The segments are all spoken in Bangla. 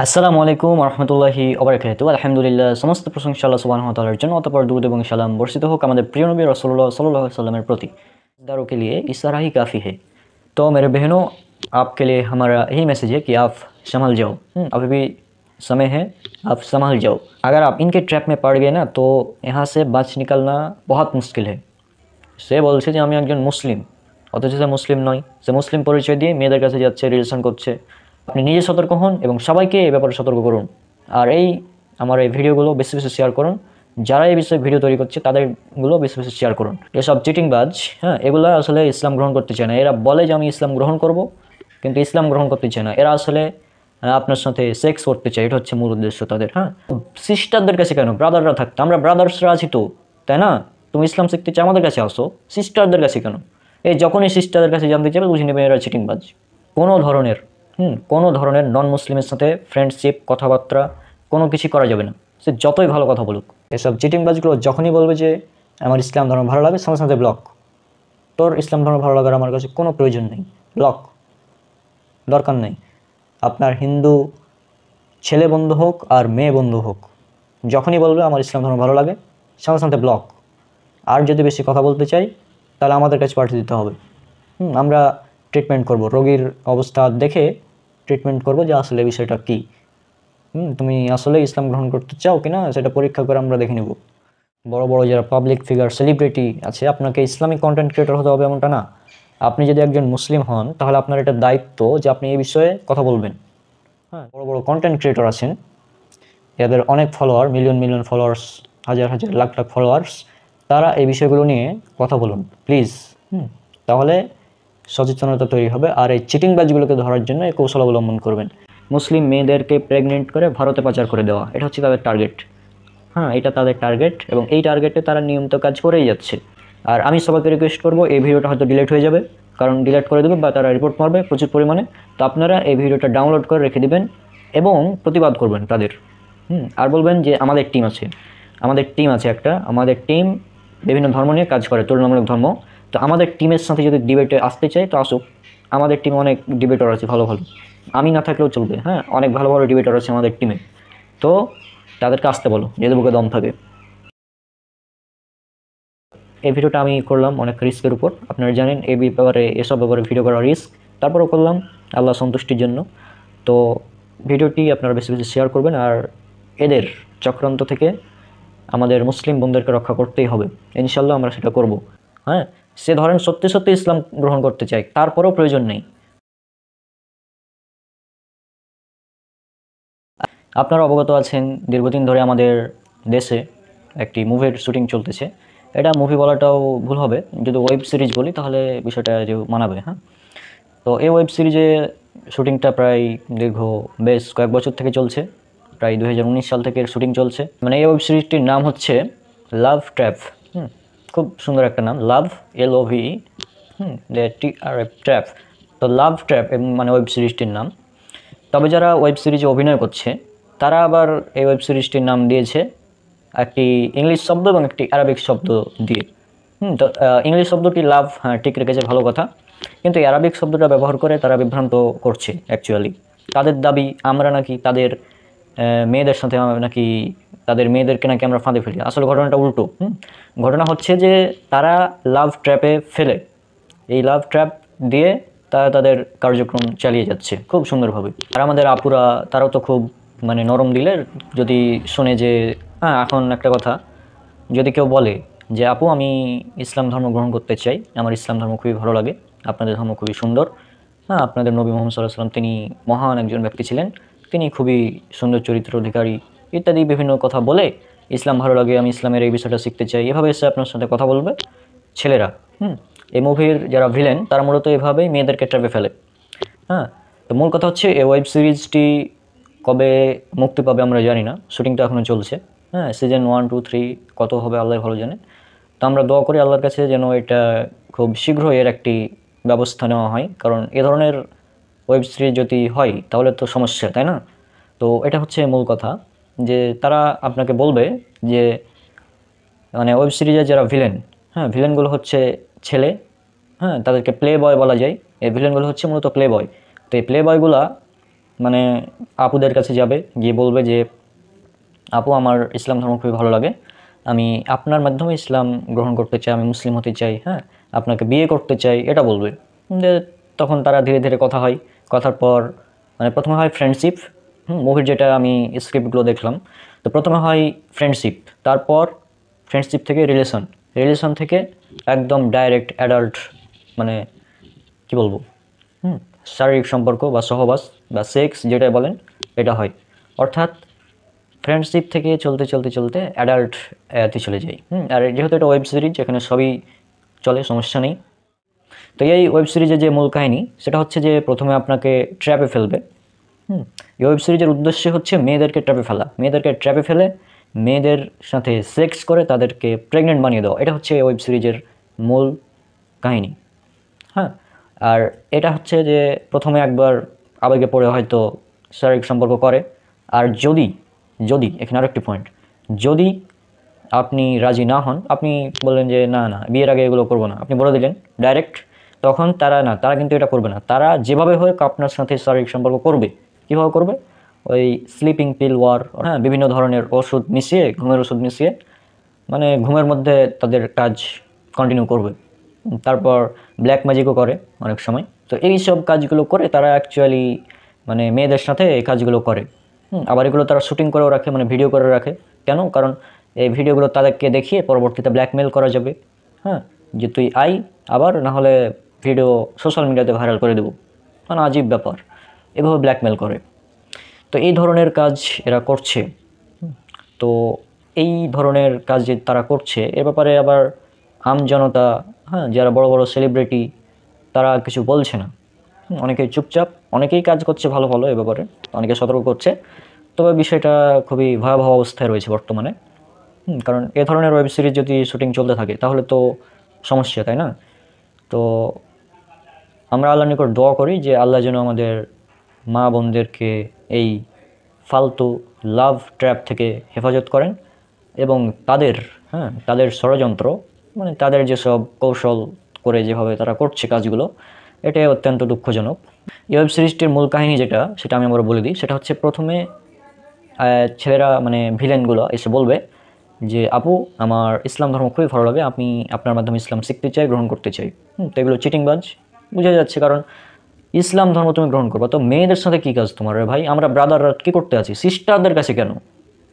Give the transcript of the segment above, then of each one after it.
আসসালামু আলাইকুম রহমতুল্লাহি ওবারাকাতুহু। আলহামদুলিল্লাহ, সমস্ত প্রশংসা আল্লাহ সুবহানাহু ওয়া তাআলার জন্য। অতঃপর দুরূদ এবং সালাম বর্ষিত হোক আমাদের প্রিয় নবী রাসূলুল্লাহ सल्लल्लाहु अलैहि वसल्लम प्रति। दारों के लिए इशारा ही काफ़ी है। तो मेरे बहनों, आपके लिए हमारा यही मैसेज है कि आप संभल जाओ। अभी भी समय है, आप संभल जाओ। अगर आप इनके ट्रैप में पड़ गए ना, तो यहाँ से बच निकलना बहुत मुश्किल है। সে বলছে যে আমি একজন মুসলিম, অথচ সে মুসলিম নয়। সে মুসলিম পরিচয় দিয়ে মেয়েদের কাছে যাচ্ছে, রিলেশন করছে। আপনি নিজে সতর্ক হন এবং সবাইকে এই ব্যাপারে সতর্ক করুন। আর আমার এই ভিডিওগুলো বেশি বেশি শেয়ার করুন। যারা এই বিষয়ে ভিডিও তৈরি করছে তাদেরগুলো বেশি বেশি শেয়ার করুন। এসব চিটিংবাজ, এগুলো আসলে ইসলাম গ্রহণ করতে চায় না। এরা বলে যে আমি ইসলাম গ্রহণ করব, কিন্তু ইসলাম গ্রহণ করতে চায় না। এরা আসলে আপনার সাথে সেক্স করতে চায়, এটা হচ্ছে মূল উদ্দেশ্য তাদের। সিস্টারদের কাছে কেন, ব্রাদাররা থাকতো, আমরা ব্রাদার্সরা আছি তো, তাই না? তুমি ইসলাম শিখতে চাও, আমাদের কাছে আসো। সিস্টারদের কাছে কেন? এই যখনই সিস্টারদের কাছে জানতে চাইবে, বুঝে নেবে এরা চিটিংবাজ। কোনো ধরনের নন মুসলিমের সাথে ফ্রেন্ডশিপ, কথাবার্তা কোনো কিছু করা যাবে না, সে যতই ভালো কথা বলুক। এসব চিটিংবাজগুলো যখনই বলবে যে আমার ইসলাম ধর্ম ভালো লাগে, সঙ্গে সঙ্গে ব্লক। তোর ইসলাম ধর্ম ভালো লাগার আমার কাছে কোনো প্রয়োজন নেই, ব্লক, দরকার নেই। আপনার হিন্দু ছেলে বন্ধু হোক আর মেয়ে বন্ধু হোক, যখনই বলবে আমার ইসলাম ধর্ম ভালো লাগে, সঙ্গে সঙ্গে ব্লক। আর যদি বেশি কথা বলতে চাই, তাহলে আমাদের কাছে পাঠিয়ে দিতে হবে। আমরা ট্রিটমেন্ট করব, রোগীর অবস্থা দেখে ট্রিটমেন্ট করব যে আসলে বিষয়টা কী। তুমি আসলে ইসলাম গ্রহণ করতে চাও কি না, সেটা পরীক্ষা করে আমরা দেখে নেব। বড় বড় যারা পাবলিক ফিগার, সেলিব্রিটি আছে, আপনাকে ইসলামিক কন্টেন্ট ক্রিয়েটর হতে হবে এমনটা না। আপনি যদি একজন মুসলিম হন, তাহলে আপনার এটা দায়িত্ব যে আপনি এই বিষয়ে কথা বলবেন। বড় বড় কন্টেন্ট ক্রিয়েটর আছেন, এদের অনেক ফলোয়ার, মিলিয়ন মিলিয়ন ফলোয়ার্স, হাজার হাজার লাখ লাখ ফলোয়ার্স, তারা এই বিষয়গুলো নিয়ে কথা বলুন প্লিজ। তাহলে সচেতনতা তৈরি হবে। আর এই চিটিংবাজগুলোকে ধরার জন্য এই কৌশল অবলম্বন করবেন। মুসলিম মেয়েদেরকে প্রেগনেন্ট করে ভারতে পাচার করে দেওয়া, এটা হচ্ছে তাদের টার্গেট। এটা তাদের টার্গেট, এবং এই টার্গেটে তারা নিয়মিত কাজ করেই যাচ্ছে। আর আমি সবাইকে রিকোয়েস্ট করব, এই ভিডিওটা হয়তো ডিলিট হয়ে যাবে, কারণ ডিলিট করে দেবে বা তারা রিপোর্ট মারবে প্রচুর পরিমাণে। তো আপনারা এই ভিডিওটা ডাউনলোড করে রেখে দেবেন এবং প্রতিবাদ করবেন তাদের। আর বলবেন যে আমাদের টিম আছে একটা, আমাদের টিম বিভিন্ন ধর্ম নিয়ে কাজ করে, তুলনামূলক ধর্ম। তো আমাদের টিমের সাথে যদি ডিবেটে আসতে চাই তো আসুক। আমাদের টিমে অনেক ডিবেটর আছে ভালো ভালো, আমি না থাকলেও চলবে। অনেক ভালো ভালো ডিবেটর আছে আমাদের টিমে, তো তাদেরকে আসতে বলো, যদি বুকে দম থাকে। এই ভিডিওটা আমি করলাম অনেক রিস্কের উপর, আপনারা জানেন এসব ব্যাপারে ভিডিও করা রিস্ক, তারপরেও করলাম আল্লাহ সন্তুষ্টির জন্য। তো ভিডিওটি আপনারা বেশি বেশি শেয়ার করবেন। আর এদের চক্রান্ত থেকে আমাদের মুসলিম বন্ধুদেরকে রক্ষা করতেই হবে, ইনশাল্লাহ আমরা সেটা করব। সে ধরেন সত্যি সত্যি ইসলাম গ্রহণ করতে চায়, তারপরেও প্রয়োজন নেই। আপনারা অবগত আছেন, দীর্ঘদিন ধরে আমাদের দেশে একটি মুভির শুটিং চলতেছে। এটা মুভি বলাটাও ভুল হবে, যদি ওয়েব সিরিজ বলি তাহলে বিষয়টা যে মানাবে। তো এই ওয়েব সিরিজে শুটিংটা প্রায় বেশ কয়েক বছর থেকে চলছে, প্রায় 2019 সাল থেকে শুটিং চলছে। মানে এই ওয়েব সিরিজটির নাম হচ্ছে লাভ ট্র্যাপ। খুব সুন্দর একটা নাম, লাভ, LOVE, ট্র্যাপ। তো লাভ ট্র্যাপ মানে ওয়েব সিরিজটির নাম। তবে যারা ওয়েব সিরিজে অভিনয় করছে, তারা আবার এই ওয়েব সিরিজটির নাম দিয়েছে একটি ইংলিশ শব্দ এবং একটি আরবিক শব্দ দিয়ে। তো ইংলিশ শব্দটি লাভ, ঠিক রেখেছে, ভালো কথা। কিন্তু আরবিক শব্দটা ব্যবহার করে তারা বিভ্রান্ত করছে। অ্যাকচুয়ালি তাদের দাবি আমরা নাকি তাদের মেয়েদের সাথে নাকি তাদের মেয়েদেরকে নাকি আমরা ফাঁদে ফেলি। আসলে ঘটনাটা উল্টো। ঘটনা হচ্ছে যে তারা লাভ ট্র্যাপে ফেলে, এই লাভ ট্র্যাপ দিয়ে তারা তাদের কার্যক্রম চালিয়ে যাচ্ছে খুব সুন্দরভাবে। আর আমাদের আপুরা, তারাও তো খুব মানে নরম দিলের। যদি শুনে যে এখন একটা কথা, যদি কেউ বলে যে আপু আমি ইসলাম ধর্ম গ্রহণ করতে চাই, আমার ইসলাম ধর্ম খুবই ভালো লাগে, আপনাদের ধর্ম খুবই সুন্দর, আপনাদের নবী মুহাম্মদ সাল্লাল্লাহু আলাইহি ওয়াসাল্লাম তিনি মহান একজন ব্যক্তি ছিলেন, তিনি খুবই সুন্দর চরিত্র অধিকারী, ইত্যাদি বিভিন্ন কথা বলে ইসলাম ভালো লাগে, আমি ইসলামের এই বিষয়টা শিখতে চাই, এভাবে এসে আপনার সাথে কথা বলবে ছেলেরা। এই মুভির যারা ভিলেন, তারা মূলত এভাবেই মেয়েদেরকে ট্র্যাপে ফেলে। তো মূল কথা হচ্ছে এই ওয়েব সিরিজটি কবে মুক্তি পাবে আমরা জানি না, শুটিংটা এখনও চলছে। সিজন 1, 2, 3 কত হবে আল্লাহ ভালো জানে। তো আমরা দোয়া করি আল্লাহর কাছে যেন এটা খুব শীঘ্রই এর একটি ব্যবস্থা নেওয়া হয়, কারণ এ ধরনের ওয়েব সিরিজ যদি হয় তাহলে তো সমস্যা, তাই না? তো এটা হচ্ছে মূল কথা, যে তারা আপনাকে বলবে যে মানে ওয়েব সিরিজের যারা ভিলেনগুলো হচ্ছে ছেলে, তাদেরকে প্লে বয় বলা যায়। এই ভিলেনগুলো হচ্ছে মূলত প্লে বয়। তো এই প্লে বয়গুলা মানে আপুদের কাছে যাবে, গিয়ে বলবে যে আপু আমার ইসলাম ধর্ম খুবই ভালো লাগে, আমি আপনার মাধ্যমে ইসলাম গ্রহণ করতে চাই, আমি মুসলিম হতে চাই, হ্যাঁ আপনাকে বিয়ে করতে চাই, এটা বলবে। যে তখন তারা ধীরে ধীরে কথা হয়, কথার পর মানে প্রথমে হয় ফ্রেন্ডশিপ। মুভির যেটা আমি স্ক্রিপ্টগুলো দেখলাম, তো প্রথমে হয় ফ্রেন্ডশিপ, তারপর ফ্রেন্ডশিপ থেকে রিলেশন, রিলেশন থেকে একদম ডাইরেক্ট অ্যাডাল্ট, মানে কি বলবো, শারীরিক সম্পর্ক বা সহবাস বা সেক্স যেটা বলেন, এটা হয়। অর্থাৎ ফ্রেন্ডশিপ থেকে চলতে চলতে চলতে অ্যাডাল্ট চলে যাই। আর যেহেতু এটা ওয়েব সিরিজ, এখানে সবই চলে, সমস্যা নেই। তো এই ওয়েব সিরিজের যে মূল কাহিনী সেটা হচ্ছে যে প্রথমে আপনাকে ট্র্যাপে ফেলবে। এই ওয়েব সিরিজের উদ্দেশ্য হচ্ছে মেয়েদেরকে ট্র্যাপে ফেলা, মেয়েদেরকে ট্র্যাপে ফেলে মেয়েদের সাথে সেক্স করে তাদেরকে প্রেগনেন্ট বানিয়ে দেওয়া, এটা হচ্ছে ওয়েব সিরিজের মূল কাহিনী। হ্যাঁ, আর এটা হচ্ছে যে প্রথমে একবার আবেগে পড়ে হয়তো শারীরিক সম্পর্ক করে, আর যদি যদি এখানে আরেকটি পয়েন্ট, যদি আপনি রাজি না হন, আপনি বললেন যে না না বিয়ের আগে এগুলো করবো না, আপনি বলে দিলেন ডাইরেক্ট, তখন তারা কিন্তু এটা করবে না, তারা যেভাবে হোক আপনার সাথে শারীরিক সম্পর্ক করবে। কীভাবে করবে? ওই স্লিপিং পিল ওয়ার, হ্যাঁ বিভিন্ন ধরনের ওষুধ মিশিয়ে, ঘুমের ওষুধ মিশিয়ে, মানে ঘুমের মধ্যে তাদের কাজ কন্টিনিউ করবে। তারপর ব্ল্যাক ম্যাজিকও করে অনেক সময়। তো এই সব কাজগুলো করে তারা অ্যাকচুয়ালি মানে মেয়েদের সাথে এই কাজগুলো করে। আবার এগুলো তারা শুটিং করেও রাখে, মানে ভিডিও করে রাখে। কেন? কারণ এই ভিডিওগুলো তাদেরকে দেখিয়ে পরবর্তীতে ব্ল্যাকমেল করা যাবে। হ্যাঁ, যে তুই আই, আবার না হলে ভিডিও সোশ্যাল মিডিয়াতে ভাইরাল করে দেবো। মানে আজীব ব্যাপার, এভাবে ব্ল্যাকমেল করে। তো এই ধরনের কাজ এরা করছে। তো এই ধরনের কাজ যে তারা করছে, এ ব্যাপারে আবার আমজনতা, হ্যাঁ যারা বড় বড় সেলিব্রিটি, তারা কিছু বলছে না। অনেকেই চুপচাপ, অনেকেই কাজ করছে ভালো ভালো এ ব্যাপারে, অনেকে সতর্ক করছে। তবে বিষয়টা খুবই ভয়াবহ অবস্থায় রয়েছে বর্তমানে। কারণ এ ধরনের ওয়েব সিরিজ যদি শুটিং চলতে থাকে তাহলে তো সমস্যা, তাই না? তো আমরা আল্লাহর নিকট দোয়া করি যে আল্লাহ যেন আমাদের মা বোনদেরকে এই ফালতু লাভ ট্র্যাপ থেকে হেফাজত করেন, এবং তাদের ষড়যন্ত্র, মানে তাদের যেসব কৌশল করে যেভাবে তারা করছে কাজগুলো, এটাই অত্যন্ত দুঃখজনক। এই ওয়েব সিরিজটির মূল কাহিনী যেটা, সেটা আমি আবার বলে দিই। সেটা হচ্ছে প্রথমে ছেলেরা মানে ভিলেনগুলো এসে বলবে যে আপু আমার ইসলাম ধর্ম খুবই ভালো লাগে, আমি আপনার মাধ্যমে ইসলাম শিখতে চাই, গ্রহণ করতে চাই। তো এগুলো চিটিংবাজ বুঝা যাচ্ছে, কারণ ইসলাম ধর্ম তুমি গ্রহণ করবা, তো মেয়েদের সাথে কী কাজ তোমার রে ভাই? আমরা ব্রাদাররা কী করতে আছি? সিস্টারদের কাছে কেন?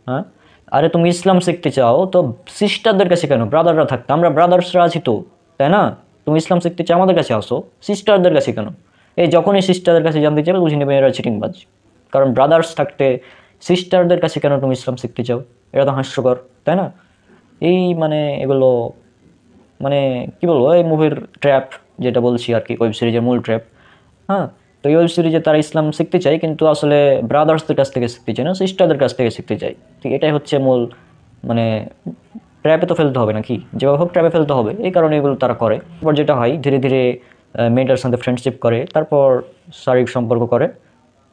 হ্যাঁ, আরে তুমি ইসলাম শিখতে চাও তো সিস্টারদের কাছে কেন? ব্রাদাররা থাকতে, আমরা ব্রাদার্সরা আছি তো, তাই না? তুমি ইসলাম শিখতে চাও আমাদের কাছে আসো, সিস্টারদের কাছে কেন? এই যখনই সিস্টারদের কাছে জানতে চাইবে বুঝে নেবে এরা চিটিংবাজ। কারণ ব্রাদার্স থাকতে সিস্টারদের কাছে কেন তুমি ইসলাম শিখতে চাও? এটা তো হাস্যকর, তাই না? এই মানে এগুলো মানে কি বলবো, এই মুভির ট্র্যাপ যেটা বলছি আর কি, ওয়েব সিরিজের মূল ট্র্যাপ। হ্যাঁ, তো এই ওয়েব সিরিজে তারা ইসলাম শিখতে চায়, কিন্তু আসলে ব্রাদার্সদের কাছ থেকে শিখতে চায় না, সিস্টারদের কাছ থেকে শিখতে চায়। ঠিক এটাই হচ্ছে মূল, মানে ট্র্যাপে তো ফেলতে হবে নাকি, যেভাবে হোক ট্র্যাপে ফেলতে হবে, এই কারণে এগুলো তারা করে। তারপর যেটা হয়, ধীরে ধীরে মেয়েটার সাথে ফ্রেন্ডশিপ করে, তারপর শারীরিক সম্পর্ক করে।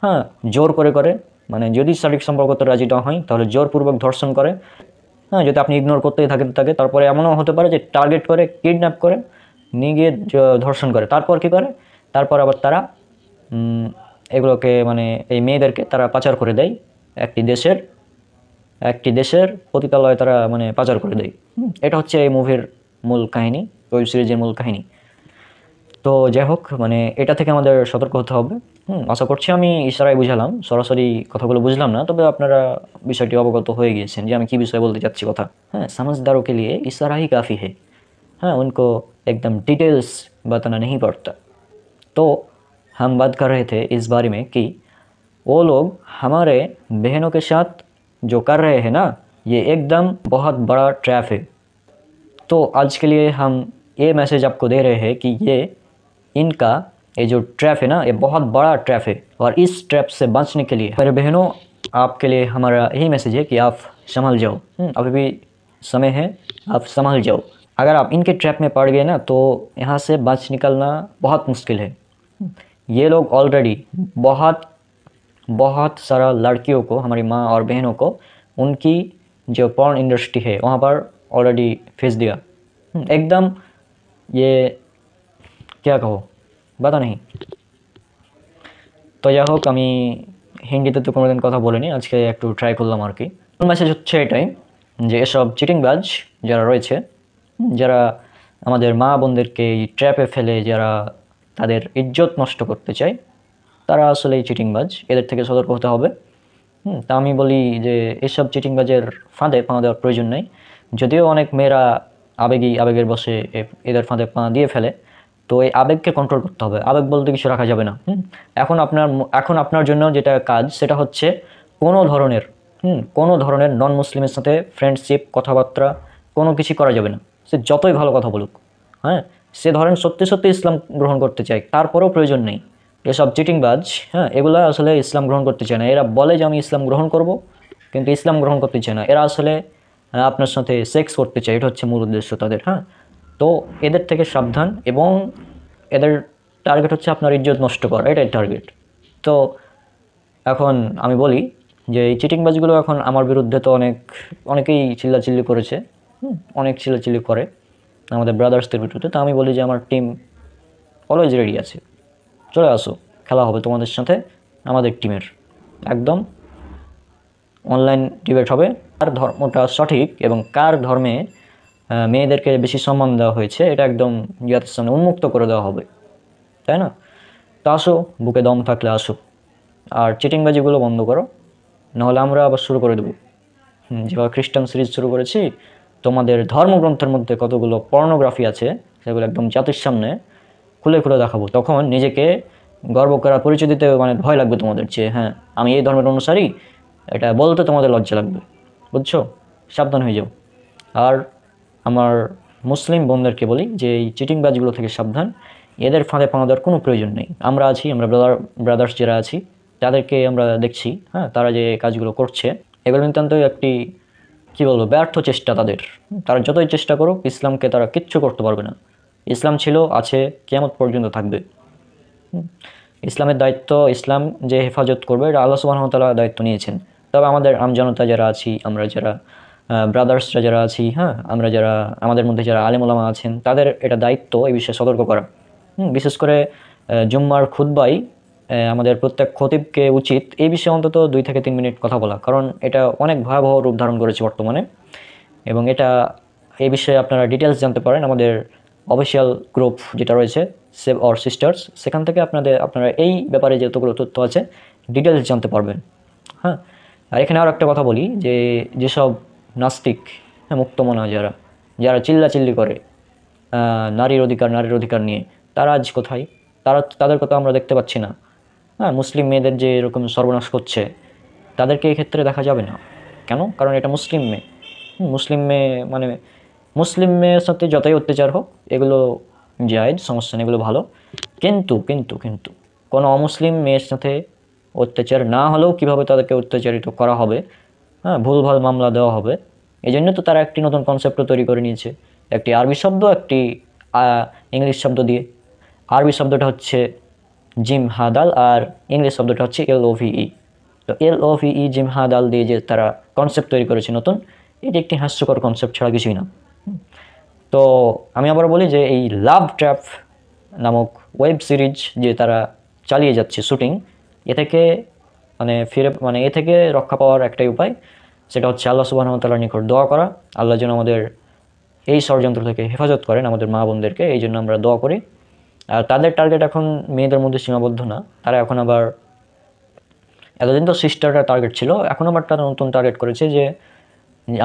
হ্যাঁ, জোর করে করে, মানে যদি শারীরিক সম্পর্কতে রাজি না হয় তাহলে জোরপূর্বক ধর্ষণ করে। হ্যাঁ, যদি আপনি ইগনোর করতেই থাকেন তাকে, তারপরে এমনও হতে পারে যে টার্গেট করে, কিডন্যাপ করে নিয়ে গিয়ে ধর্ষণ করে। তারপর কি করে? তারপর আবার তারা এগুলোকে মানে এই মেয়েদেরকে তারা পাচার করে দেয় একটি দেশের পতিতালয়ে, তারা মানে পাচার করে দেয়। এটা হচ্ছে এই মুভির মূল কাহিনী, ওয়েব সিরিজের মূল কাহিনী। তো যাই হোক, মানে এটা থেকে আমাদের সতর্ক হতে হবে। আশা করছি আমি ইশারায় বুঝালাম, সরাসরি কথাগুলো বুঝলাম না, তবে আপনারা বিষয়টি অবগত হয়ে গিয়েছেন যে আমি কী বিষয়ে বলতে চাচ্ছি কথা। हाँ, समझदारों के लिए इशारा ही काफ़ी है। हाँ, उनको एकदम डिटेल्स बताना नहीं पड़ता। तो हम बात कर रहे थे इस बारे में कि वो लोग हमारे बहनों के साथ जो कर रहे हैं ना, ये एकदम बहुत बड़ा ट्रैप है। तो आज के लिए हम ये मैसेज आपको दे रहे हैं कि ये जो ट्रैप है ना, ये बहुत बड़ा ट्रैप है, और इस ट्रैप से बचने के लिए मेरे बहनों, आपके लिए हमारा यही मैसेज है कि आप संभल जाओ। अभी भी समय है, आप संभल जाओ। अगर आप इनके ट्रैप में पड़ गए ना, तो यहाँ से बच निकलना बहुत मुश्किल है। ये लोग ऑलरेडी बहुत सारा लड़कियों को, हमारी माँ और बहनों को, उनकी जो पॉर्न इंडस्ट्री है वहाँ पर ऑलरेडी भेज दिया। एकदम ये क्या कहो, पता नहीं। तो যাই হোক, আমি হিন্দিতে তো কোনোদিন কথা বলিনি, আজকে একটু ট্রাই করলাম আর কি। মেসেজ হচ্ছে এটাই যে এসব চিটিংবাজ যারা রয়েছে, যারা আমাদের মা বোনদেরকে এই ট্র্যাপে ফেলে যারা তাদের ইজ্জত নষ্ট করতে চায়, তারা আসলে এই চিটিংবাজ, এদের থেকে সতর্ক হতে হবে। তা আমি বলি যে এসব চিটিংবাজের ফাঁদে পা দেওয়ার প্রয়োজন নেই। যদিও অনেক মেয়েরা আবেগের বশে এদের ফাঁদে পা দিয়ে ফেলে, তো এই আবেগকে কন্ট্রোল করতে হবে। আবেগ বলতে কিছু রাখা যাবে না। এখন আপনার জন্য যেটা কাজ সেটা হচ্ছে কোনো ধরনের নন মুসলিমের সাথে ফ্রেন্ডশিপ, কথাবার্তা কোনো কিছু করা যাবে না। সে যতই ভালো কথা বলুক, হ্যাঁ, সে ধরেন সত্যি সত্যি ইসলাম গ্রহণ করতে চায়, তারপরেও প্রয়োজন নেই। এসব চিটিংবাজ, হ্যাঁ, এগুলা আসলে ইসলাম গ্রহণ করতে চায় না। এরা বলে যে আমি ইসলাম গ্রহণ করব, কিন্তু ইসলাম গ্রহণ করতে চায় না। এরা আসলে আপনার সাথে সেক্স করতে চায়, এটা হচ্ছে মূল উদ্দেশ্য তাদের। হ্যাঁ, তো এদের থেকে সাবধান, এবং এদের টার্গেট হচ্ছে আপনার ইজ্জত নষ্ট করা, এটাই টার্গেট। তো এখন আমি বলি যে এই চিটিংবাজগুলো এখন আমার বিরুদ্ধে তো অনেকেই চিল্লাচিল্লি করেছে, অনেক চিল্লাচিল্লি করে আমাদের ব্রাদার্সদের বিরুদ্ধে। তো আমি বলি যে আমার টিম অলওয়েজ রেডি আছে, চলে আসো, খেলা হবে তোমাদের সাথে আমাদের টিমের। একদম অনলাইন ডিবেট হবে, কার ধর্মটা সঠিক এবং কার ধর্মে মেয়েদেরকে বেশি সম্মান দেওয়া হয়েছে এটা একদম জাতির সামনে উন্মুক্ত করে দেওয়া হবে, তাই না? তো আসো, বুকে দম থাকলে আসো, আর চিটিংবাজিগুলো বন্ধ করো, নাহলে আমরা আবার শুরু করে দেবো। যেভাবে খ্রিস্টান সিরিজ শুরু করেছি, তোমাদের ধর্মগ্রন্থের মধ্যে কতগুলো পর্নোগ্রাফি আছে সেগুলো একদম জাতির সামনে খুলে খুলে দেখাবো। তখন নিজেকে গর্ব করার পরিচয় দিতে মানে ভয় লাগবে তোমাদের, যে হ্যাঁ আমি এই ধর্মের অনুসারী, এটা বলতে তোমাদের লজ্জা লাগবে। বুঝছো? সাবধান হয়ে যাও। আর আমার মুসলিম বোনদেরকে বলি যে এই চিটিংবাজগুলো থেকে সাবধান, এদের ফাঁদে পা দেওয়ার কোনো প্রয়োজন নেই। আমরা আছি, আমরা ব্রাদার্স যারা আছি তাদেরকে আমরা দেখছি, হ্যাঁ, তারা যে কাজগুলো করছে এগুলো নিতান্ত একটি কী বলবো ব্যর্থ চেষ্টা তাদের। তারা যতই চেষ্টা করুক ইসলামকে তারা কিচ্ছু করতে পারবে না। ইসলাম ছিল, আছে, কিয়ামত পর্যন্ত থাকবে। ইসলামের দায়িত্ব, ইসলাম যে হেফাজত করবে এটা আল্লাহ সুবহানাহু ওয়া তাআলা দায়িত্ব নিয়েছেন। তবে আমাদের আমজনতা যারা আছি, আমরা যারা ব্রাদার্সরা যারা আছি, হ্যাঁ, আমরা যারা আমাদের মধ্যে যারা আলেম ওলামা আছেন, তাদের এটা দায়িত্ব এই বিষয়ে সতর্ক করা। বিশেষ করে জুম্মার খুতবায় আমাদের প্রত্যেক খতিবকে উচিত এই বিষয়ে অন্তত 2 থেকে 3 মিনিট কথা বলা, কারণ এটা অনেক ভয়াবহ রূপ ধারণ করেছে বর্তমানে। এবং এই বিষয়ে আপনারা ডিটেলস জানতে পারেন আমাদের অফিসিয়াল গ্রুপ যেটা রয়েছে সেভ অর সিস্টার্স, সেখান থেকে আপনারা এই ব্যাপারে যতগুলো তথ্য আছে ডিটেলস জানতে পারবেন। হ্যাঁ, আর এখানে আর একটা কথা বলি যে যেসব নাস্তিক, হ্যাঁ, মুক্তমনা যারা চিল্লাচিল্লি করে নারীর অধিকার নিয়ে, তারা আজ কোথায়? তাদের কথা আমরা দেখতে পাচ্ছি না। হ্যাঁ, মুসলিম মেয়েদের যে এরকম সর্বনাশ করছে তাদেরকে এই ক্ষেত্রে দেখা যাবে না কেন? কারণ এটা মুসলিম মেয়ে। মুসলিম মেয়ের সাথে যতই অত্যাচার হোক এগুলো জায়েজ, সমস্যা নেই, এগুলো ভালো। কিন্তু কিন্তু কিন্তু কোনো অমুসলিম মেয়ের সাথে অত্যাচার না হলেও কীভাবে তাদেরকে অত্যাচারিত করা হবে, হ্যাঁ, ভুলভাল মামলা দেওয়া হবে, এই জন্য তো তারা একটি নতুন কনসেপ্টও তৈরি করে নিয়েছে, একটি আরবি শব্দ, একটি ইংলিশ শব্দ দিয়ে। আরবি শব্দটা হচ্ছে জিম হাদাল, আর ইংলিশ শব্দটা হচ্ছে LOVE। তো LOVE জিম হাদাল দিয়ে যে তারা কনসেপ্ট তৈরি করেছে নতুন, এটি একটি হাস্যকর কনসেপ্ট ছাড়া কিছুই না। তো আমি আবার বলি যে এই লাভ ট্র্যাপ নামক ওয়েব সিরিজ যে তারা চালিয়ে যাচ্ছে শুটিং, এ থেকে এ থেকে রক্ষা পাওয়ার একটাই উপায়, সেটা হচ্ছে আল্লাহ সুবহানাহু ওয়া তাআলার নিকট দোয়া করা। আল্লাহ যেন আমাদের এই ষড়যন্ত্র থেকে হেফাজত করেন, আমাদের মা বোনদেরকে, এই জন্য আমরা দোয়া করি। আর তাদের টার্গেট এখন মেয়েদের মধ্যে সীমাবদ্ধ না, তারা এখন আবার, এতদিন তো সিস্টারটা টার্গেট ছিল, এখন আবার তারা নতুন টার্গেট করেছে যে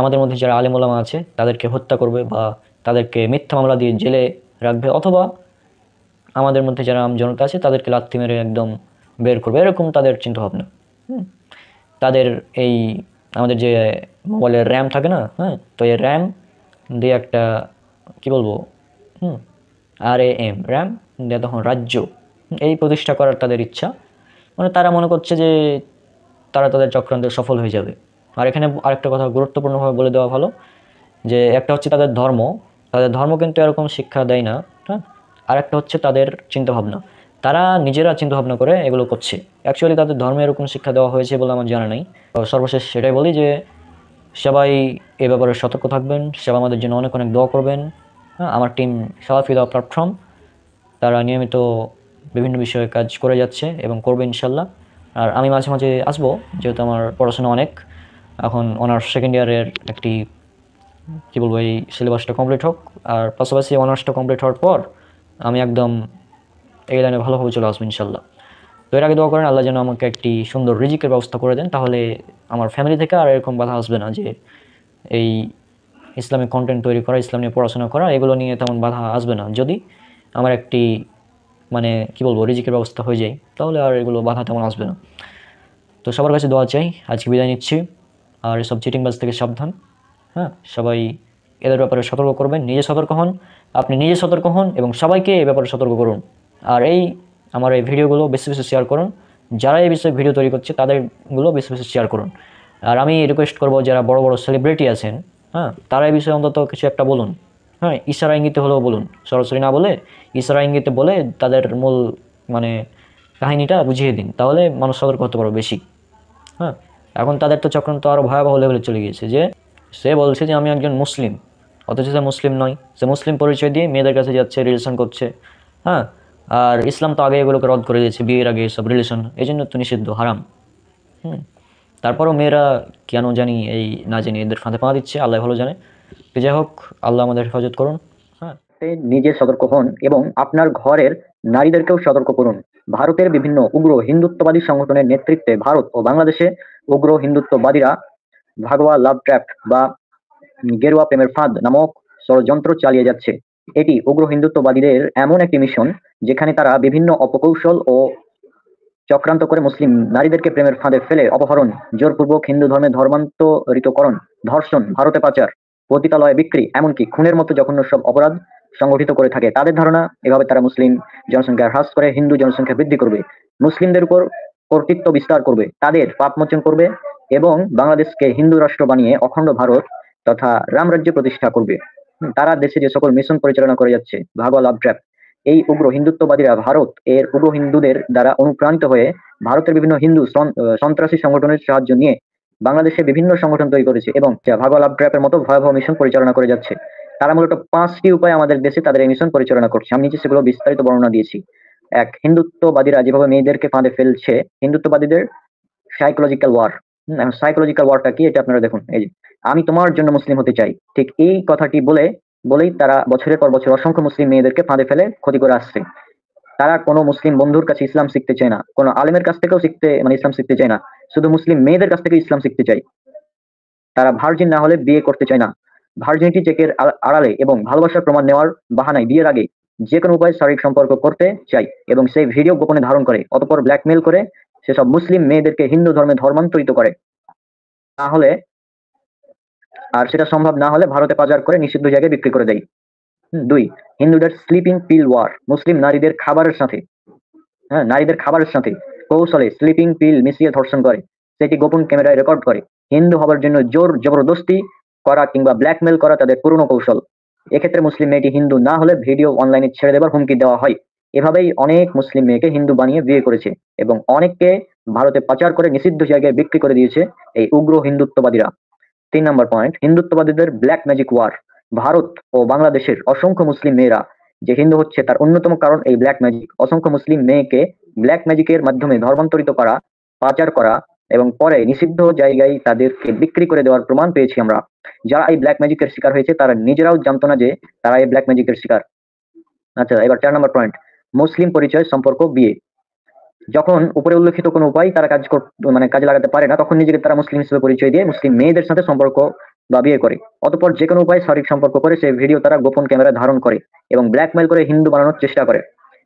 আমাদের মধ্যে যারা আলেম ওলামা আছে তাদেরকে হত্যা করবে, বা তাদেরকে মিথ্যা মামলা দিয়ে জেলে রাখবে, অথবা আমাদের মধ্যে যারা জনতা আছে তাদেরকে লাথি মেরে একদম বের করবে, এরকম তাদের চিন্তাভাবনা। তাদের এই আমাদের যে মোবাইলের র্যাম থাকে না, হ্যাঁ, তো এই র্যাম দিয়ে একটা কী বলবো RAM র্যাম দিয়ে তখন রাজ্য এই প্রতিষ্ঠা করার তাদের ইচ্ছা। তারা মনে করছে যে তারা তাদের চক্রান্তে সফল হয়ে যাবে। আর এখানে আরেকটা কথা গুরুত্বপূর্ণভাবে বলে দেওয়া ভালো, যে একটা হচ্ছে তাদের ধর্ম কিন্তু এরকম শিক্ষা দেয় না, হ্যাঁ। আরেকটা হচ্ছে তাদের চিন্তাভাবনা, তারা নিজেরা চিন্তাভাবনা করে এগুলো করছে। অ্যাকচুয়ালি তাদের ধর্মে এরকম শিক্ষা দেওয়া হয়েছে বলে আমার জানা নেই। সর্বশেষ সেটাই বলি যে সবাই এ ব্যাপারে সতর্ক থাকবেন, সবাই আমাদের জন্য অনেক অনেক দোয়া করবেন। হ্যাঁ, আমার টিম সালাফি দাওয়া প্ল্যাটফর্ম, তারা নিয়মিত বিভিন্ন বিষয়ে কাজ করে যাচ্ছে এবং করবে ইনশাল্লাহ। আর আমি মাঝে মাঝে আসবো, যেহেতু আমার পড়াশোনা অনেক, এখন অনার্স সেকেন্ড ইয়ারের একটি কী বলবো, এই সিলেবাসটা কমপ্লিট হোক, আর পাশাপাশি অনার্সটা কমপ্লিট হওয়ার পর আমি একদম এই লাইনে ভালোভাবে চলে আসবো ইনশাল্লাহ। তো এর আগে দোয়া করেন আল্লাহ যেন আমাকে একটি সুন্দর রিজিকের ব্যবস্থা করে দেন, তাহলে আমার ফ্যামিলি থেকে আর এরকম বাধা আসবে না যে এই ইসলামিক কন্টেন্ট তৈরি করা, ইসলাম নিয়ে পড়াশোনা করা, এগুলো নিয়ে তেমন বাধা আসবে না। যদি আমার একটি মানে কী বলবো রিজিকের ব্যবস্থা হয়ে যায়, তাহলে আর এগুলো বাধা তেমন আসবে না। তো সবার কাছে দোয়া চাই। আজকে বিদায় নিচ্ছি। আর এসব চিটিংবাজ থেকে সাবধান। হ্যাঁ, সবাই এদের ব্যাপারে সতর্ক করবেন, নিজে সতর্ক হন, আপনি নিজে সতর্ক হন এবং সবাইকে এই ব্যাপারে সতর্ক করুন। আর আমার এই ভিডিওগুলো বেশি বেশি শেয়ার করুন, যারা এই বিষয়ে ভিডিও তৈরি করছে তাদেরগুলো বেশি বেশি শেয়ার করুন। আর আমি রিকোয়েস্ট করবো, যারা বড় বড় সেলিব্রিটি আছেন, হ্যাঁ, তারা এই বিষয়ে অন্তত কিছু একটা বলুন। হ্যাঁ, ইশারা ইঙ্গিতে হলেও বলুন, সরাসরি না বলে ইশারা ইঙ্গিতে বলে তাদের মূল মানে কাহিনীটা বুঝিয়ে দিন, তাহলে মানুষ সতর্ক হতে পারবে বেশি। হ্যাঁ, এখন তাদের তো চক্রান্ত আরও ভয়াবহ লেভেলে চলে গিয়েছে, যে সে বলছে যে আমি একজন মুসলিম, অথচ সে মুসলিম নয়, সে মুসলিম পরিচয় দিয়ে মেয়েদের কাছে যাচ্ছে, রিলেশন করছে। হ্যাঁ, আর ইসলাম তো আগে এগুলোকে রদ করে দিয়েছে, বিয়ের আগে সব রিলেশন এই জন্য তো নিষিদ্ধ, হারাম। তারপরও মেয়েরা কেন জানি এই না জানি এদের ফাঁদে পা দিচ্ছে, আল্লাহ ভালো জানে। তো যাই হোক, আল্লাহ আমাদের হেফাজত করুন। হ্যাঁ, নিজে সতর্ক হন এবং আপনার ঘরের নারীদেরকেও সতর্ক করুন। ভারতের বিভিন্ন উগ্র হিন্দুত্ববাদী সংগঠনের নেতৃত্বে ভারত ও বাংলাদেশে উগ্র হিন্দুত্ববাদীরা ভাগোয়া লাভ ট্র্যাপ বা গেরুয়া প্রেমের ফাঁদ নামক ষড়যন্ত্র চালিয়ে যাচ্ছে। এটি উগ্র হিন্দুত্ববাদীদের এমন একটি মিশন যেখানে তারা বিভিন্ন অপকৌশল ও চক্রান্ত করে মুসলিম নারীদেরকে প্রেমের ফাঁদে ফেলে অপহরণ, জোরপূর্বক হিন্দু ধর্মে ধর্মান্তরিতকরণ, ধর্ষণ, ভারতে পাচার, পতিতালয়ে বিক্রি, এমনকি খুনের মতো জঘন্য সব অপরাধ সংগঠিত করে থাকে। তাদের ধারণা, এভাবে তারা মুসলিম জনসংখ্যা হ্রাস করে হিন্দু জনসংখ্যা বৃদ্ধি করবে, মুসলিমদের উপর কর্তৃত্ব বিস্তার করবে, তাদের পাপমোচন করবে এবং বাংলাদেশকে হিন্দু রাষ্ট্র বানিয়ে অখণ্ড ভারত তথা রামরাজ্য প্রতিষ্ঠা করবে। তারা দেশে যে সকল মিশন পরিচালনা করে যাচ্ছে, ভাগোয়া লাভ ট্র্যাপ, এই উগ্র হিন্দুত্ববাদীরা ভারত এর উগ্র হিন্দুদের দ্বারা অনুপ্রাণিত হয়ে ভারতের বিভিন্ন হিন্দু সন্ত্রাসী সংগঠনের সাহায্য নিয়ে বাংলাদেশে বিভিন্ন সংগঠন তৈরি করেছে এবং ভাগোয়া লাভ ট্র্যাপের মতো ভয়াবহ মিশন পরিচালনা করে যাচ্ছে। তারা মূলত 5টি উপায়ে আমাদের দেশে তাদের এই মিশন পরিচালনা করছে। আমি নিচে সেগুলো বিস্তারিত বর্ণনা দিয়েছি। এক, হিন্দুত্ববাদীরা যেভাবে মেয়েদেরকে ফাঁদে ফেলছে, হিন্দুত্ববাদীদের সাইকোলজিক্যাল ওয়ার। সাইকোলজিক্যাল ওয়ারটা কি, এটা আপনারা দেখুন। এই যে, আমি তোমার জন্য মুসলিম হতে চাই, ঠিক এই কথাটি বলেই তারা বছরের পর বছর অসংখ্য মুসলিম মেয়েদেরকে ফাঁদে ফেলে ক্ষতি করে আসছে। তারা কোনো মুসলিম বন্ধুর কাছে ইসলাম শিখতে চায় না, কোনো আলেমের কাছ থেকেও ইসলাম শিখতে চায় না, শুধু মুসলিম মেয়েদের কাছ থেকে ইসলাম শিখতে চায়। তারা ভার্জিন না হলে বিয়ে করতে চায় না। ভার্জিনিটি চেকের আড়ালে এবং ভালোবাসার প্রমাণ নেওয়ার বাহানায় বিয়ের আগে যে কোনো উপায়ে শারীরিক সম্পর্ক করতে চাই এবং সেই ভিডিও গোপনে ধারণ করে অতঃপর ব্ল্যাকমেল করে সেসব মুসলিম মেয়েদেরকে হিন্দু ধর্মে ধর্মান্তরিত করে। তাহলে আর সেটা সম্ভব না হলে ভারতে পাচার করে নিষিদ্ধ জায়গায় বিক্রি করে দেয়। 2, হিন্দুদের স্লিপিং পিল ওয়ার। মুসলিম নারীদের খাবারের সাথে কৌশলে স্লিপিং পিল মিশিয়ে ধর্ষণ করে, সেটি গোপন ক্যামেরায় রেকর্ড করে। হিন্দু হবার জন্য জোর জবরদস্তি করা কিংবা ব্ল্যাকমেল করা তাদের পুরনো কৌশল। এক্ষেত্রে মুসলিম মেয়েটি হিন্দু না হলে ভিডিও অনলাইনে ছেড়ে দেবার হুমকি দেওয়া হয়। এভাবেই অনেক মুসলিম মেয়েকে হিন্দু বানিয়ে বিয়ে করেছে এবং অনেককে ভারতে পাচার করে নিষিদ্ধ জায়গায় বিক্রি করে দিয়েছে এই উগ্র হিন্দুত্ববাদীরা। 3 নম্বর পয়েন্ট, হিন্দুত্ববাদীদের ব্ল্যাক ম্যাজিক ওয়ার। ভারত ও বাংলাদেশের অসংখ্য মুসলিম মেয়েরা যে হিন্দু হচ্ছে তার অন্যতম কারণ এই ব্ল্যাক ম্যাজিক। অসংখ্য মুসলিম মেয়েকে ব্ল্যাক ম্যাজিকের মাধ্যমে ধর্মান্তরিত করা, পাচার করা এবং পরে নিষিদ্ধ জায়গায় তাদেরকে বিক্রি করে দেওয়ার প্রমাণ পেয়েছি আমরা। যারা এই ব্ল্যাক ম্যাজিকের শিকার হয়েছে তারা নিজেরাও জানতো না যে তারা এই ব্ল্যাক ম্যাজিকের শিকার। আচ্ছা, এবার 4 নম্বর পয়েন্ট, মুসলিম পরিচয় সম্পর্ক বিয়ে। যখন উপরে উল্লেখিত কোনো উপায় তারা কাজে লাগাতে পারে না, তখন নিজেকে তারা মুসলিম হিসেবে পরিচয় দিয়ে মুসলিম মেয়েদের সাথে সম্পর্ক বা বিয়ে করে। অতঃপর যে কোনো উপায়ে শারীরিক সম্পর্ক করে সেই ভিডিও তারা গোপন ক্যামেরায় ধারণ করে এবং ব্ল্যাকমেল করে হিন্দু বানানোর চেষ্টা করে।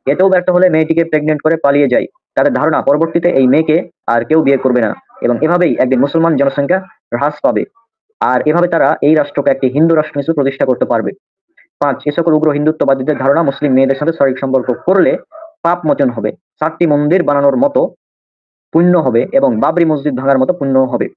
এতেও ব্যর্থ হলে মেয়েটিকে প্রেগনেন্ট করে পালিয়ে যায়। তাদের ধারণা পরবর্তীতে এই মেয়েকে আর কেউ বিয়ে করবে না এবং এভাবেই একদিন মুসলমান জনসংখ্যা হ্রাস পাবে। আর এভাবে তারা এই রাষ্ট্রকে একটি হিন্দু রাষ্ট্র হিসেবে প্রতিষ্ঠা করতে পারবে। 5, এ সকল উগ্র হিন্দুত্ববাদীদের ধারণা মুসলিম মেয়েদের সাথে শারীরিক সম্পর্ক করলে পাপ মোচন হবে, 7টি মন্দির বানানোর মতো পুণ্য হবে এবং বাবরি মসজিদ ভাঙার মতো পুণ্য হবে।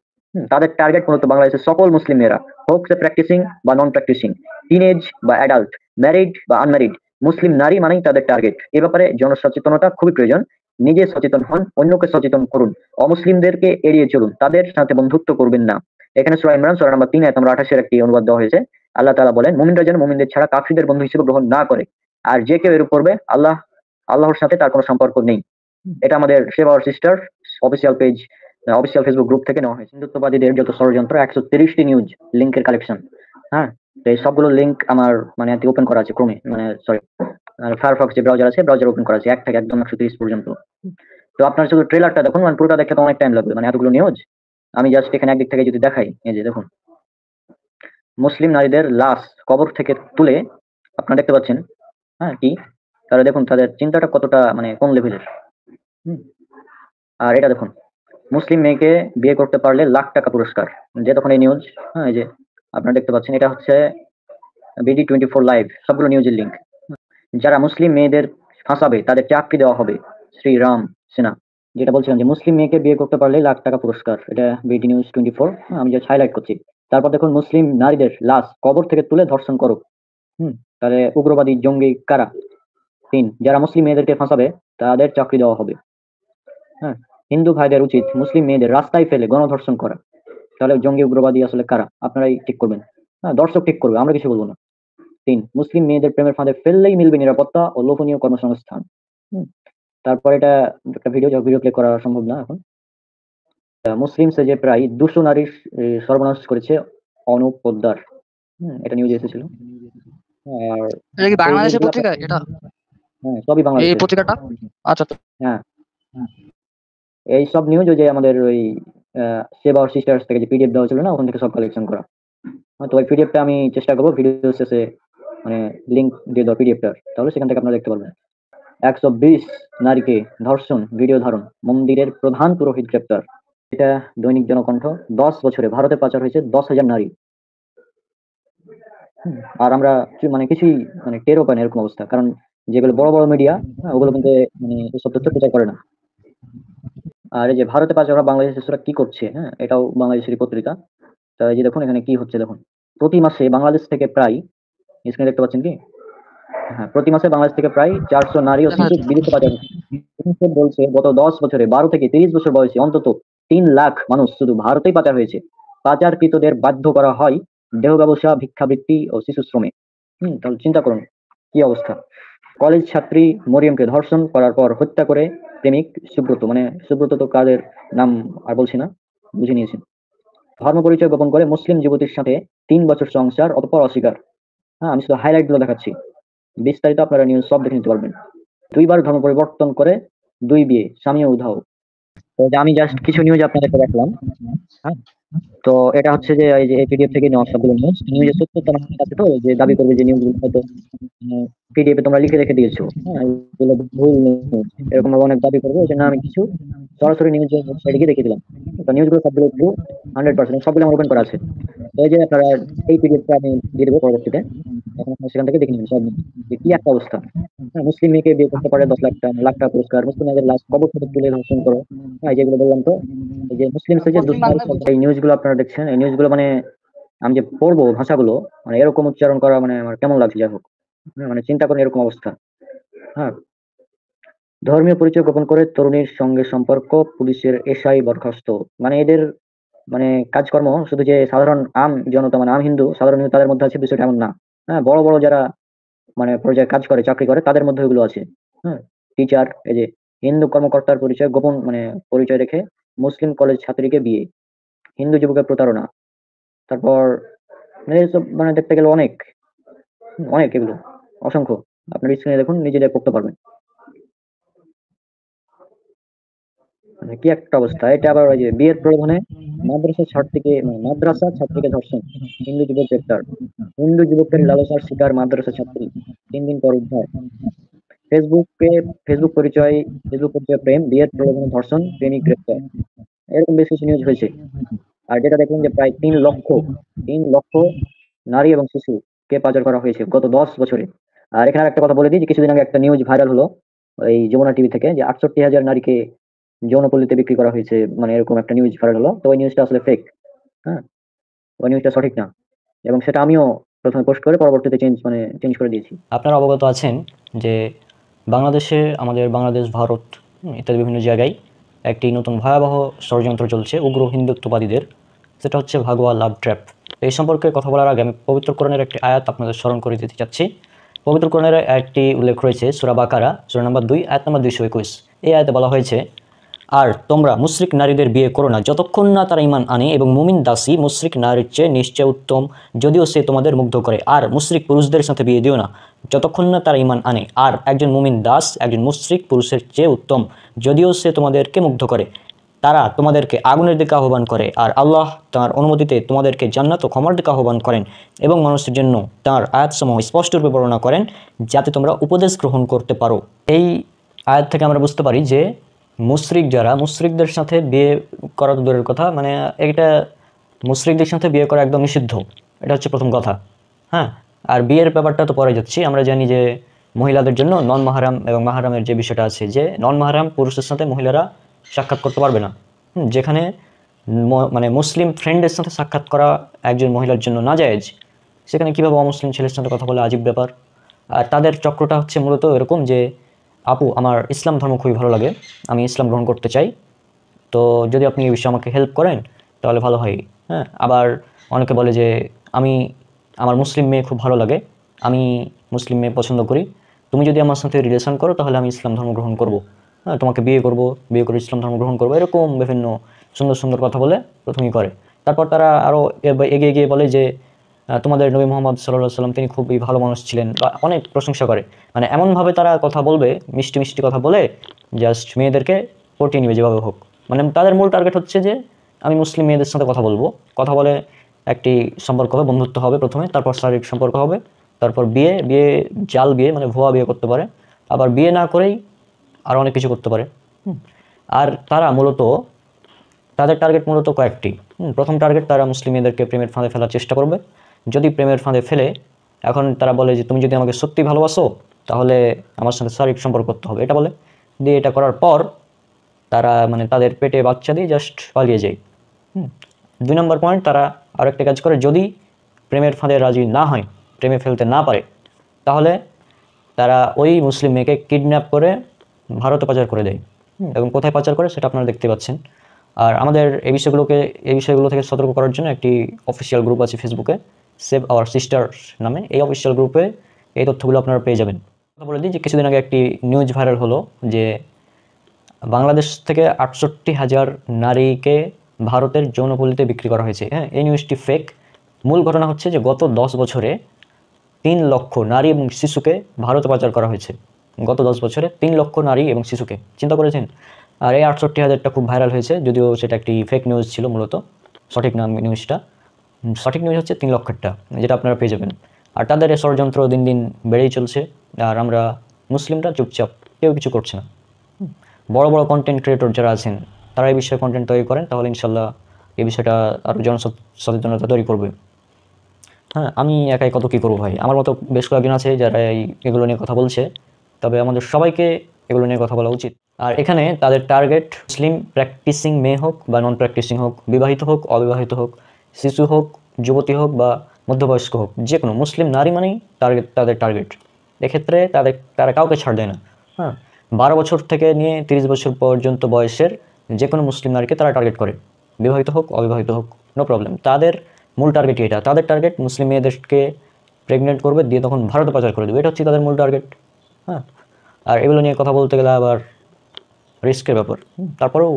তাদের টার্গেট মূলত বাংলাদেশের সকল মুসলিম মেয়েরা, হোক সে প্র্যাকটিসিং বা নন প্র্যাকটিসিং, টিনেজ বা অ্যাডাল্ট, ম্যারিড বা আনম্যারিড, মুসলিম নারী মানেই তাদের টার্গেট। এ ব্যাপারে জনসচেতনতা খুবই প্রয়োজন। নিজে সচেতন হন, অন্যকে সচেতন করুন, অমুসলিমদেরকে এড়িয়ে চলুন, তাদের সাথে বন্ধুত্ব করবেন না। এখানে সূরা ইমরান সূরা নম্বর 3 আয়াত নম্বর 28 একটি অনুবাদ দেওয়া হয়েছে। আল্লাহ তাআলা বলেন, মুমিনরা যেন মুমিনদের ছাড়া কাফিরদের বন্ধু হিসেবে গ্রহণ না করে, আর যে কেউ এরূপ করবে আল্লাহর সাথে তার কোনো সম্পর্ক নেই। এটা আমাদের save our sister official page, official Facebook group থেকে নেওয়া হয়েছে। হিন্দুত্ববাদীদের যত ষড়যন্ত্র 130টি নিউজ লিঙ্কের কালেকশন। হ্যাঁ, তো এই সবগুলো লিঙ্ক আমার মানে ওপেন করা আছে ক্রোমে, মানে সরি ফায়ারফক্স যে ব্রাউজার আছে, ব্রাউজার ওপেন করা আছে 1 থেকে একদম 130 পর্যন্ত। তো আপনার শুধু ট্রেলারটা দেখুন, মানে পুরোটা দেখতে তো অনেক টাইম লাগবে, মানে এতগুলো নিউজ। আমি জাস্ট এখানে একদিক থেকে যদি দেখাই, এই যে দেখুন, মুসলিম নারীদের লাশ কবর থেকে তুলে, আপনারা দেখতে পাচ্ছেন, হ্যাঁ কি, তাহলে দেখুন তাদের চিন্তাটা কতটা মানে কোন লেভেলের। আর এটা দেখুন, মুসলিম মেয়েকে বিয়ে করতে পারলে লাখ টাকা পুরস্কার, যে তখন এই নিউজ। হ্যাঁ, এই যে আপনারা দেখতে পাচ্ছেন, এটা হচ্ছে BD24 লাইভ, সবগুলো নিউজের লিঙ্ক। যারা মুসলিম মেয়েদের ফাঁসাবে তাদের চাকরি দেওয়া হবে, শ্রীরাম সেনা। যেটা বলছিলাম যে মুসলিম মেয়েকে বিয়ে করতে পারলে লাখ টাকা পুরস্কার, এটা BD নিউজ 24, আমি জাস্ট হাইলাইট করছি। তারপর দেখুন, মুসলিম নারীদের লাশ কবর থেকে তুলে ধর্ষণ করো। তাহলে উগ্রবাদী জঙ্গি কারা? 3, যারা মুসলিম মেয়েদেরকে ফাঁসাবে তাদের চাকরি দেওয়া হবে। হ্যাঁ, হিন্দু ভাইদের উচিত মুসলিম মেয়েদের রাস্তায় ফেলে গণধর্ষণ করা। তাহলে জঙ্গি উগ্রবাদী আসলে কারা, আপনারাই ঠিক করবেন। হ্যাঁ, দর্শক ঠিক করবে, আমরা কিছু বলবো না। 3, মুসলিম মেয়েদের প্রেমের ফাঁদে ফেললেই মিলবে নিরাপত্তা ও লোভনীয় কর্মসংস্থান। তারপর এটা একটা ভিডিও প্লে করা সম্ভব না এখন। মুসলিম সেজে প্রায় 200 নারীর সর্বনাশ করেছে অনুপ পোদ্দার। এটা নিউজে এসেছিল। আর এটা কি এই বাংলাদেশের নিউজগুলো পত্রিকা এটা? হ্যাঁ, সবই এই বাংলাদেশের। পত্রিকাটা? আচ্ছা আচ্ছা। হ্যাঁ, এই সব নিউজ ওই যে আমাদের ওই সেবা আর সিস্টার্স থেকে যে পিডিএফ দেওয়া ছিল না, ওখান থেকে সব কালেকশন করা। তো ওই পিডিএফটা আমি চেষ্টা করবো ভিডিও শেষে মানে লিঙ্ক দিয়ে দেওয়ার পিডিএফটার, তাহলে সেখান থেকে আপনারা দেখতে পারবেন। 120 নারীকে ধর্ষণ ভিডিও ধারণ, মন্দিরের প্রধান পুরোহিত গ্রেপ্তার। এটা দৈনিক জনকণ্ঠ। 10 বছরে ভারতে পাচার হয়েছে 10,000 নারী। আর আমরা মানে কিছুই মানে টেরও পাই না এরকম অবস্থা, কারণ যেগুলো বড় বড় মিডিয়া, ওগুলো কিন্তু মানে এসব তথ্য প্রচার করে না। আর এই যে ভারতে পাচার হওয়া বাংলাদেশের শিশুরা কি করছে, হ্যাঁ, এটাও বাংলাদেশের পত্রিকা। তো এই যে দেখুন এখানে কি হচ্ছে দেখুন, প্রতি মাসে বাংলাদেশ থেকে প্রায়, স্ক্রিনে দেখতে পাচ্ছেন কি, হ্যাঁ, প্রতি মাসে বাংলাদেশ থেকে প্রায় 400 নারী ও শিশু বিদেশে পাচার হচ্ছে। ইউনিসেফ বলছে গত 10 বছরে 12 থেকে 30 বছর বয়সী অন্তত 3 লাখ মানুষ শুধু ভারতেই পাচার হয়েছে। পাচারকৃতদের বাধ্য করা হয় দেহ ব্যবসা, ভিক্ষাবৃত্তি ও শিশু শ্রমে। তাহলে চিন্তা করুন কি অবস্থা। কলেজ ছাত্রী মরিয়মকে ধর্ষণ করার পর হত্যা করে প্রেমিক সুব্রত, মানে সুব্রত তো কাদের নাম আর বলছি না, বুঝে নিয়েছেন। ধর্ম পরিচয় গোপন করে মুসলিম যুবতীর সাথে 3 বছর সংসার, অতঃপর অস্বীকার। হ্যাঁ, আমি শুধু হাইলাইট গুলো দেখাচ্ছি, বিস্তারিত আপনারা নিউজ সব দেখে নিতে পারবেন। 2 বার ধর্ম পরিবর্তন করে 2 বিয়ে, স্বামীও উধাও। তো যে আমি জাস্ট কিছু নিউজ আপনাদেরকে দেখলাম। হ্যাঁ, তো এটা হচ্ছে যে এই যে পিডিএফ থেকে নেওয়া সবগুলো নিউজের সত্যতা আমার কাছে, তো যে দাবি করবে যে নিউজগুলো হয়তো পিডিএফ এ তোমরা লিখে রেখে দিয়েছো, হ্যাঁ, এগুলো ভুল নিউজ, এরকম ভাবে অনেক দাবি করবে। ওই জন্য আমি কিছু সরাসরি নিউজের ওয়েবসাইটে গিয়ে দেখে দিলাম। তো নিউজগুলো সবগুলো ট্রু, 100%, সবগুলো আমার ওপেন করা আছে। তো এই যে আপনারা এই পিডিএফটা আমি দিয়ে দেবো পরবর্তীতে, এখন আপনারা সেখান থেকে দেখে নেবেন সব যে কি একটা অবস্থা। হ্যাঁ, মুসলিম মেয়েকে বিয়ে করতে পারে 10 লাখ টাকা, লাখ টাকা পুরস্কার, মুসলিম মেয়েদের লাশ কবর থেকে তুলে ধর্ষণ করো। হ্যাঁ, যেগুলো বললাম, তো এই যে মুসলিম সেজে এই নিউজগুলো আপনারা দেখছেন, এই নিউজগুলো মানে আমি যে পড়বো ভাষাগুলো, মানে এরকম উচ্চারণ করা মানে আমার কেমন লাগছে, যাই হোক। মানে চিন্তা করেন এরকম অবস্থা। হ্যাঁ, ধর্মীয় পরিচয় গোপন করে তরুণীর সঙ্গে সম্পর্ক, পুলিশের এসআই বরখাস্ত। মানে এদের মানে কাজকর্ম শুধু যে সাধারণ আম জনতা, মানে আম হিন্দু সাধারণ হিন্দু তাদের মধ্যে আছে বিষয়টা এমন না। হ্যাঁ, বড় বড় যারা মানে পর্যায়ে কাজ করে, চাকরি করে, তাদের মধ্যে এগুলো আছে। হ্যাঁ, টিচার, এই যে হিন্দু কর্মকর্তার পরিচয় গোপন, মানে পরিচয় রেখে মুসলিম কলেজ ছাত্রীকে বিয়ে, হিন্দু যুবকের প্রতারণা। তারপর মানে এসব মানে দেখতে গেলে অনেক অনেক এগুলো অসংখ্য। আপনার স্ক্রিনে দেখুন, নিজেদের পড়তে পারবেন। মানে কি একটা অবস্থা। এটা আবার ওই যে বিয়ের প্রলোভনে মাদ্রাসা ছাত্রীকে ধর্ষণ, হিন্দু যুবক গ্রেপ্তার। হিন্দু যুবকের লালসার শিকার মাদ্রাসা ছাত্রী, 3 দিন পর উদ্ধার। ফেসবুক পরিচয় প্রেম, বিয়ের প্রলোভনে ধর্ষণ, প্রেমিক গ্রেপ্তার। এরকম বেশ কিছু নিউজ হয়েছে। আর যেটা দেখলাম যে প্রায় 3 লক্ষ নারী এবং শিশুকে পাচার করা হয়েছে গত 10 বছরে। আর এখানে একটা কথা বলে দিই যে কিছুদিন আগে একটা নিউজ ভাইরাল হলো এই যমুনা টিভি থেকে, যে 68,000 নারীকে যৌনপল্লীতে বিক্রি করা হয়েছে, মানে এরকম একটা নিউজ ভাইরাল হলো। তো ওই নিউজটা আসলে ফেক। হ্যাঁ, ওই নিউজটা সঠিক না, এবং সেটা আমিও প্রথমে পোস্ট করে পরবর্তীতে চেঞ্জ করে দিয়েছি। আপনারা অবগত আছেন যে বাংলাদেশে, আমাদের বাংলাদেশ, ভারত ইত্যাদি বিভিন্ন জায়গায় একটি নতুন ভয়াবহ ষড়যন্ত্র চলছে উগ্র হিন্দুত্ববাদীদের, সেটা হচ্ছে ভাগোয়া লাভ ট্র্যাপ। এই সম্পর্কে কথা বলার আগে আমি পবিত্র কোরআনের একটি আয়াত আপনাদের স্মরণ করে দিতে চাচ্ছি। পবিত্র কোরআনের একটি উল্লেখ রয়েছে সূরা বাকারা, সূরা নম্বর 2, আয়াত নম্বর 221। এই আয়াতে বলা হয়েছে, আর তোমরা মুশরিক নারীদের বিয়ে করো না যতক্ষণ না তারা ঈমান আনে, এবং মুমিন দাসী মুশরিক নারীর চেয়ে নিশ্চয় উত্তম যদিও সে তোমাদের মুগ্ধ করে। আর মুশরিক পুরুষদের সাথে বিয়ে দিও না যতক্ষণ না তারা ঈমান আনে। আর একজন মুমিন দাস একজন মুশরিক পুরুষের চেয়ে উত্তম যদিও সে তোমাদেরকে মুগ্ধ করে। তারা তোমাদেরকে আগুনের দিকে আহ্বান করে, আর আল্লাহ তাঁর অনুমতিতে তোমাদেরকে জান্নাত ও ক্ষমার দিকে আহ্বান করেন, এবং মানুষের জন্য তাঁর আয়াতসমূহ স্পষ্টরূপে বর্ণনা করেন যাতে তোমরা উপদেশ গ্রহণ করতে পারো। এই আয়াত থেকে আমরা বুঝতে পারি যে মুশরিক যারা, মুশরিকদের সাথে বিয়ে করা তো দূরের কথা, মানে এটা মুশরিকদের সাথে বিয়ে করা একদম নিষিদ্ধ, এটা হচ্ছে প্রথম কথা। হ্যাঁ, আর বিয়ের ব্যাপারটা তো পরে যাচ্ছি। আমরা জানি যে মহিলাদের জন্য নন মাহারাম এবং মাহারামের যে বিষয়টা আছে, যে নন মাহারাম পুরুষের সাথে মহিলারা সাক্ষাৎ করতে পারবে না। যেখানে মানে মুসলিম ফ্রেন্ডের সাথে সাক্ষাৎ করা একজন মহিলার জন্য নাজায়েজ, সেখানে কীভাবে অমুসলিম ছেলের সাথে কথা বলে আজীব ব্যাপার। আর তাদের চক্রটা হচ্ছে মূলত এরকম যে, আপু আমার ইসলাম ধর্ম খুবই ভালো লাগে, আমি ইসলাম গ্রহণ করতে চাই, তো যদি আপনি এই বিষয়ে আমাকে হেল্প করেন তাহলে ভালো হয়। হ্যাঁ, আবার অনেকে বলে যে আমার মুসলিম মেয়ে খুব ভালো লাগে, আমি মুসলিম মেয়ে পছন্দ করি, তুমি যদি আমার সাথে রিলেশন করো তাহলে আমি ইসলাম ধর্ম গ্রহণ করব, হ্যাঁ তোমাকে বিয়ে করে ইসলাম ধর্ম গ্রহণ করবো, এরকম বিভিন্ন সুন্দর সুন্দর কথা বলে প্রথমেই করে। তারপর তারা আরও এগিয়ে গিয়ে বলে যে তোমাদের নবী মোহাম্মদ সাল্লাল্লাহু আলাইহি সাল্লাম তিনি খুবই ভালো মানুষ ছিলেন, বা অনেক প্রশংসা করে। মানে এমনভাবে তারা কথা বলবে, মিষ্টি মিষ্টি কথা বলে জাস্ট মেয়েদেরকে পটিয়ে নেবে যেভাবে হোক। মানে তাদের মূল টার্গেট হচ্ছে যে আমি মুসলিম মেয়েদের সাথে কথা বলবো, কথা বলে একটি সম্পর্ক হবে, বন্ধুত্ব হবে প্রথমে, তারপর শারীরিক সম্পর্ক হবে, তারপর বিয়ে জাল বিয়ে মানে ভুয়া বিয়ে করতে পারে, আবার বিয়ে না করেই আরও অনেক কিছু করতে পারে। আর তারা মূলত তাদের টার্গেট মূলত কয়েকটি। প্রথম টার্গেট, তারা মুসলিম মেয়েদেরকে প্রেমের ফাঁদে ফেলার চেষ্টা করবে। যদি প্রেমের ফাঁদে ফেলে, এখন তারা বলে যে তুমি যদি আমাকে সত্যি ভালোবাসো তাহলে আমার সাথে শারীরিক সম্পর্ক করতে হবে, এটা বলে। দিয়ে এটা করার পর তারা মানে তাদের পেটে বাচ্চা দিয়ে জাস্ট পালিয়ে যায়। 2 নম্বর পয়েন্ট, তারা আরেকটা কাজ করে, যদি প্রেমের ফাঁদে রাজি না হয়, প্রেমে ফেলতে না পারে, তাহলে তারা ওই মুসলিম মেয়েকে কিডন্যাপ করে ভারতে পাচার করে দেয়। এবং কোথায় পাচার করে সেটা আপনারা দেখতে পাচ্ছেন। আর আমাদের এই বিষয়গুলো থেকে সতর্ক করার জন্য একটি অফিসিয়াল গ্রুপ আছে ফেসবুকে, সেভ আওয়ার সিস্টার্স নামে। এই অফিসিয়াল গ্রুপে এই তথ্যগুলো আপনারা পেয়ে যাবেন। কথা বলে দিই যে কিছুদিন আগে একটি নিউজ ভাইরাল হলো যে বাংলাদেশ থেকে 68,000 নারীকে ভারতের যৌনপল্লীতে বিক্রি করা হয়েছে। হ্যাঁ, এই নিউজটি ফেক। মূল ঘটনা হচ্ছে যে গত 10 বছরে 3 লক্ষ নারী এবং শিশুকে ভারতে পাচার করা হয়েছে। গত 10 বছরে 3 লক্ষ নারী এবং শিশুকে, চিন্তা করেছেন? আর এই 68,000টা খুব ভাইরাল হয়েছে, যদিও সেটা একটি ফেক নিউজ ছিল মূলত। সঠিক নাম নিউজটা, সঠিক নিউজ হচ্ছে 3 লক্ষেরটা, যেটা আপনারা পেয়ে যাবেন। আর তাদের এই ষড়যন্ত্র দিন দিন বেড়েই চলছে, আর আমরা মুসলিমরা চুপচাপ, কেউ কিছু করছে না। বড় বড় কন্টেন্ট ক্রিয়েটর যারা আছেন তারা এই বিষয়ে কন্টেন্ট তৈরি করেন, তাহলে ইনশাল্লাহ এই বিষয়টা আরও জনসচেতনতা তৈরি করবে। হ্যাঁ, আমি একাই কত কী করবো ভাই, আমার মতো বেশ কয়েকজন আছে যারা এগুলো নিয়ে কথা বলছে, তবে আমাদের সবাইকে এগুলো নিয়ে কথা বলা উচিত। আর এখানে তাদের টার্গেট মুসলিম প্র্যাকটিসিং মেয়ে হোক বা নন প্র্যাকটিসিং হোক, বিবাহিত হোক অবিবাহিত হোক, শিশু হোক যুবতী হোক বা মধ্যবয়স্ক হোক, যে কোনো মুসলিম নারী মানেই তাদের টার্গেট। এক্ষেত্রে তারা কাউকে ছাড় দেয় না। হ্যাঁ, 12 বছর থেকে নিয়ে 30 বছর পর্যন্ত বয়সের যে কোনো মুসলিম নারীকে তারা টার্গেট করে, বিবাহিত হোক অবিবাহিত হোক, নো প্রবলেম। তাদের মূল টার্গেটই এটা। তাদের টার্গেট মুসলিম মেয়েদেরকে প্রেগনেন্ট করবে, দিয়ে তখন ভারতে পাচার করে দেবে, এটা হচ্ছে তাদের মূল টার্গেট। হ্যাঁ, আর এগুলো নিয়ে কথা বলতে গেলে আবার রিস্কের ব্যাপার। তারপরেও